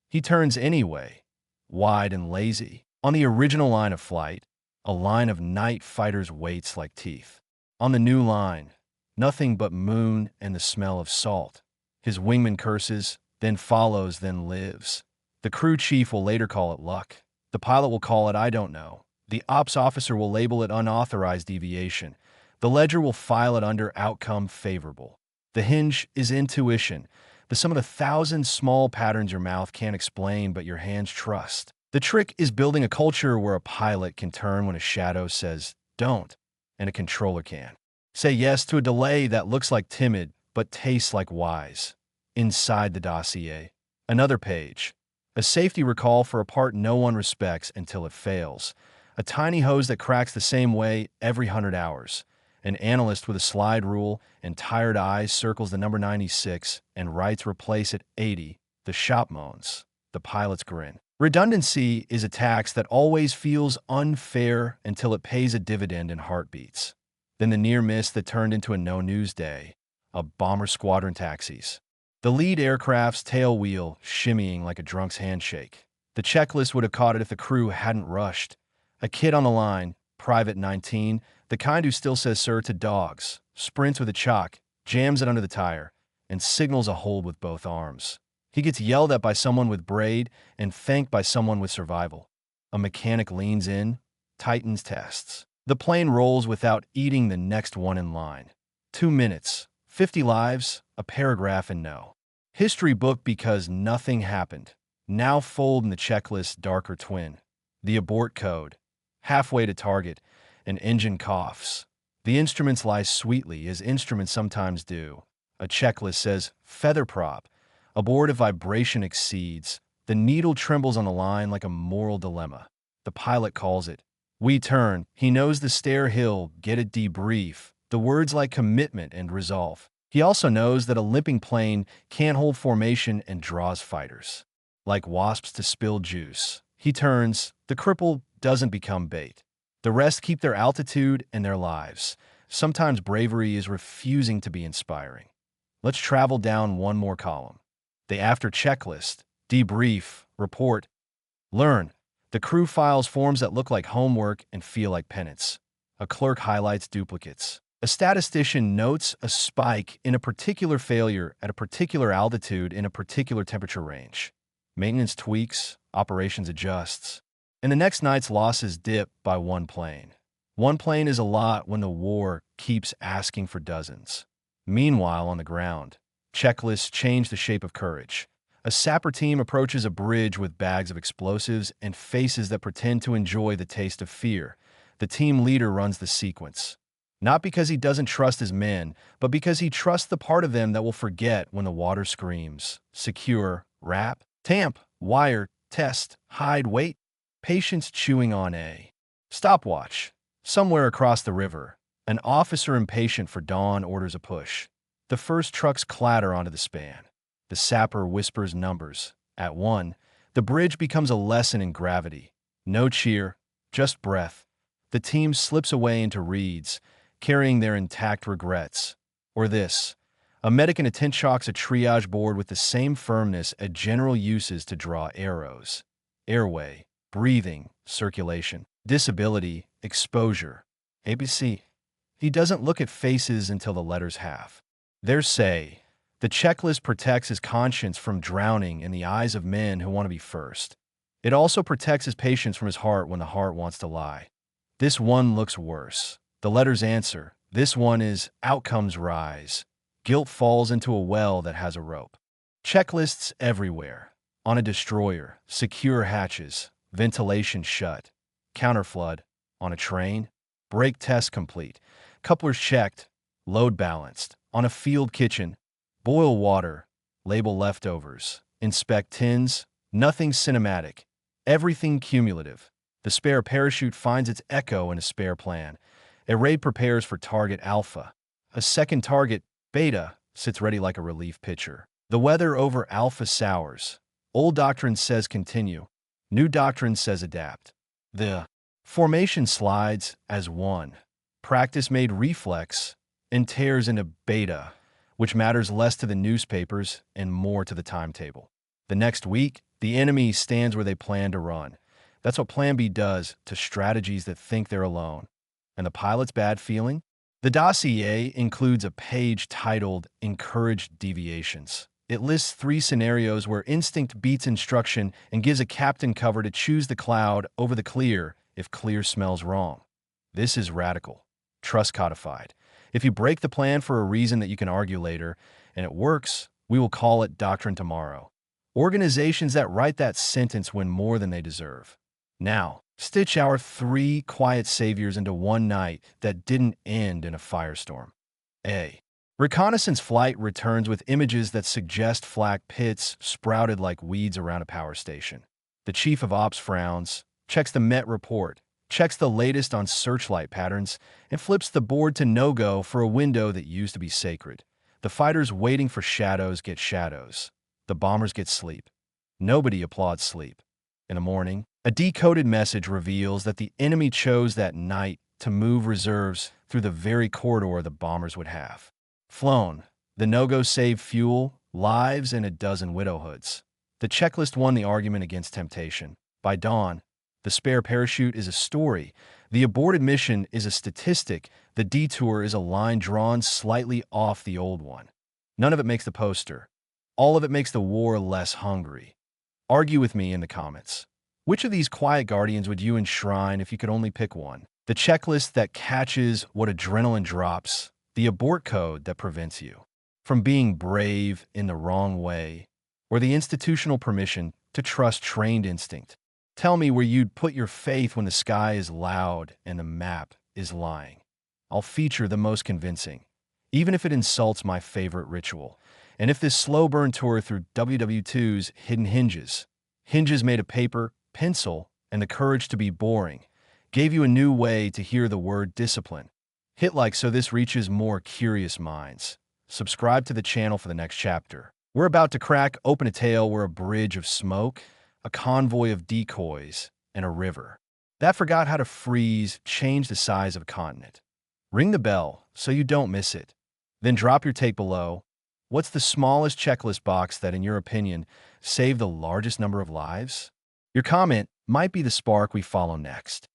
He turns anyway, wide and lazy. On the original line of flight, a line of night fighters waits like teeth. On the new line, nothing but moon and the smell of salt. His wingman curses, then follows, then lives. The crew chief will later call it luck. The pilot will call it I don't know. The ops officer will label it unauthorized deviation. The ledger will file it under outcome favorable. The hinge is intuition, the sum of the 1,000 small patterns your mouth can't explain but your hands trust. The trick is building a culture where a pilot can turn when a shadow says don't, and a controller can say yes to a delay that looks like timid but tastes like wise. Inside the dossier, another page. A safety recall for a part no one respects until it fails. A tiny hose that cracks the same way every 100 hours. An analyst with a slide rule and tired eyes circles the number 96 and writes replace at 80. The shop moans. The pilots grin. Redundancy is a tax that always feels unfair until it pays a dividend in heartbeats. Then the near miss that turned into a no-news day. A bomber squadron taxis. The lead aircraft's tail wheel shimmying like a drunk's handshake. The checklist would have caught it if the crew hadn't rushed. A kid on the line, Private 19, the kind who still says sir to dogs, sprints with a chalk, jams it under the tire, and signals a hold with both arms. He gets yelled at by someone with braid and thanked by someone with survival. A mechanic leans in, tightens tests. The plane rolls without eating the next one in line. 2 minutes, 50 lives, a paragraph and no history book because nothing happened. Now fold in the checklist darker twin. The abort code. Halfway to target, an engine coughs. The instruments lie sweetly, as instruments sometimes do. A checklist says, feather prop. Aboard if vibration exceeds. The needle trembles on the line like a moral dilemma. The pilot calls it. We turn. He knows the stair hill, get it debrief. The words like commitment and resolve. He also knows that a limping plane can't hold formation and draws fighters. Like wasps to spilled juice. He turns. The cripple doesn't become bait. The rest keep their altitude and their lives. Sometimes bravery is refusing to be inspiring. Let's travel down one more column. The after checklist, debrief, report, learn. The crew files forms that look like homework and feel like penance. A clerk highlights duplicates. A statistician notes a spike in a particular failure at a particular altitude in a particular temperature range. Maintenance tweaks, operations adjusts. And the next night's losses dip by one plane. One plane is a lot when the war keeps asking for dozens. Meanwhile, on the ground, checklists change the shape of courage. A sapper team approaches a bridge with bags of explosives and faces that pretend to enjoy the taste of fear. The team leader runs the sequence. Not because he doesn't trust his men, but because he trusts the part of them that will forget when the water screams. Secure, wrap, tamp, wire, test, hide, wait. Patience chewing on a stopwatch. Somewhere across the river, an officer impatient for dawn orders a push. The first trucks clatter onto the span. The sapper whispers numbers. At 1, the bridge becomes a lesson in gravity. No cheer, just breath. The team slips away into reeds, carrying their intact regrets. Or this. A medic in a tent chalks a triage board with the same firmness a general uses to draw arrows. Airway. Breathing, circulation, disability, exposure. ABC. He doesn't look at faces until the letters have. There's say. The checklist protects his conscience from drowning in the eyes of men who want to be first. It also protects his patience from his heart when the heart wants to lie. This one looks worse. The letters answer. This one is outcomes rise. Guilt falls into a well that has a rope. Checklists everywhere. On a destroyer, secure hatches. Ventilation shut. Counterflood. On a train. Brake test complete. Couplers checked. Load balanced. On a field kitchen. Boil water. Label leftovers. Inspect tins. Nothing cinematic. Everything cumulative. The spare parachute finds its echo in a spare plan. A raid prepares for target Alpha. A second target, Beta, sits ready like a relief pitcher. The weather over Alpha sours. Old doctrine says continue. New doctrine says adapt. The formation slides as one. Practice made reflex and tears into Beta, which matters less to the newspapers and more to the timetable. The next week, the enemy stands where they plan to run. That's what Plan B does to strategies that think they're alone. And the pilot's bad feeling? The dossier includes a page titled Encouraged Deviations. It lists 3 scenarios where instinct beats instruction and gives a captain cover to choose the cloud over the clear if clear smells wrong. This is radical. Trust codified. If you break the plan for a reason that you can argue later, and it works, we will call it doctrine tomorrow. Organizations that write that sentence win more than they deserve. Now, stitch our 3 quiet saviors into one night that didn't end in a firestorm. A. Reconnaissance flight returns with images that suggest flak pits sprouted like weeds around a power station. The chief of ops frowns, checks the Met report, checks the latest on searchlight patterns, and flips the board to no-go for a window that used to be sacred. The fighters waiting for shadows get shadows. The bombers get sleep. Nobody applauds sleep. In the morning, a decoded message reveals that the enemy chose that night to move reserves through the very corridor the bombers would have. Flown, the no-go saved fuel, lives, and a dozen widowhoods. The checklist won the argument against temptation. By dawn, the spare parachute is a story. The aborted mission is a statistic. The detour is a line drawn slightly off the old one. None of it makes the poster. All of it makes the war less hungry. Argue with me in the comments. Which of these quiet guardians would you enshrine if you could only pick one? The checklist that catches what adrenaline drops, the abort code that prevents you from being brave in the wrong way, or the institutional permission to trust trained instinct. Tell me where you'd put your faith when the sky is loud and the map is lying. I'll feature the most convincing, even if it insults my favorite ritual. And if this slow burn tour through WW2's hidden hinges made of paper, pencil, and the courage to be boring, gave you a new way to hear the word discipline, hit like so this reaches more curious minds. Subscribe to the channel for the next chapter. We're about to crack open a tale where a bridge of smoke, a convoy of decoys, and a river that forgot how to freeze changed the size of a continent. Ring the bell so you don't miss it. Then drop your take below. What's the smallest checklist box that, in your opinion, saved the largest number of lives? Your comment might be the spark we follow next.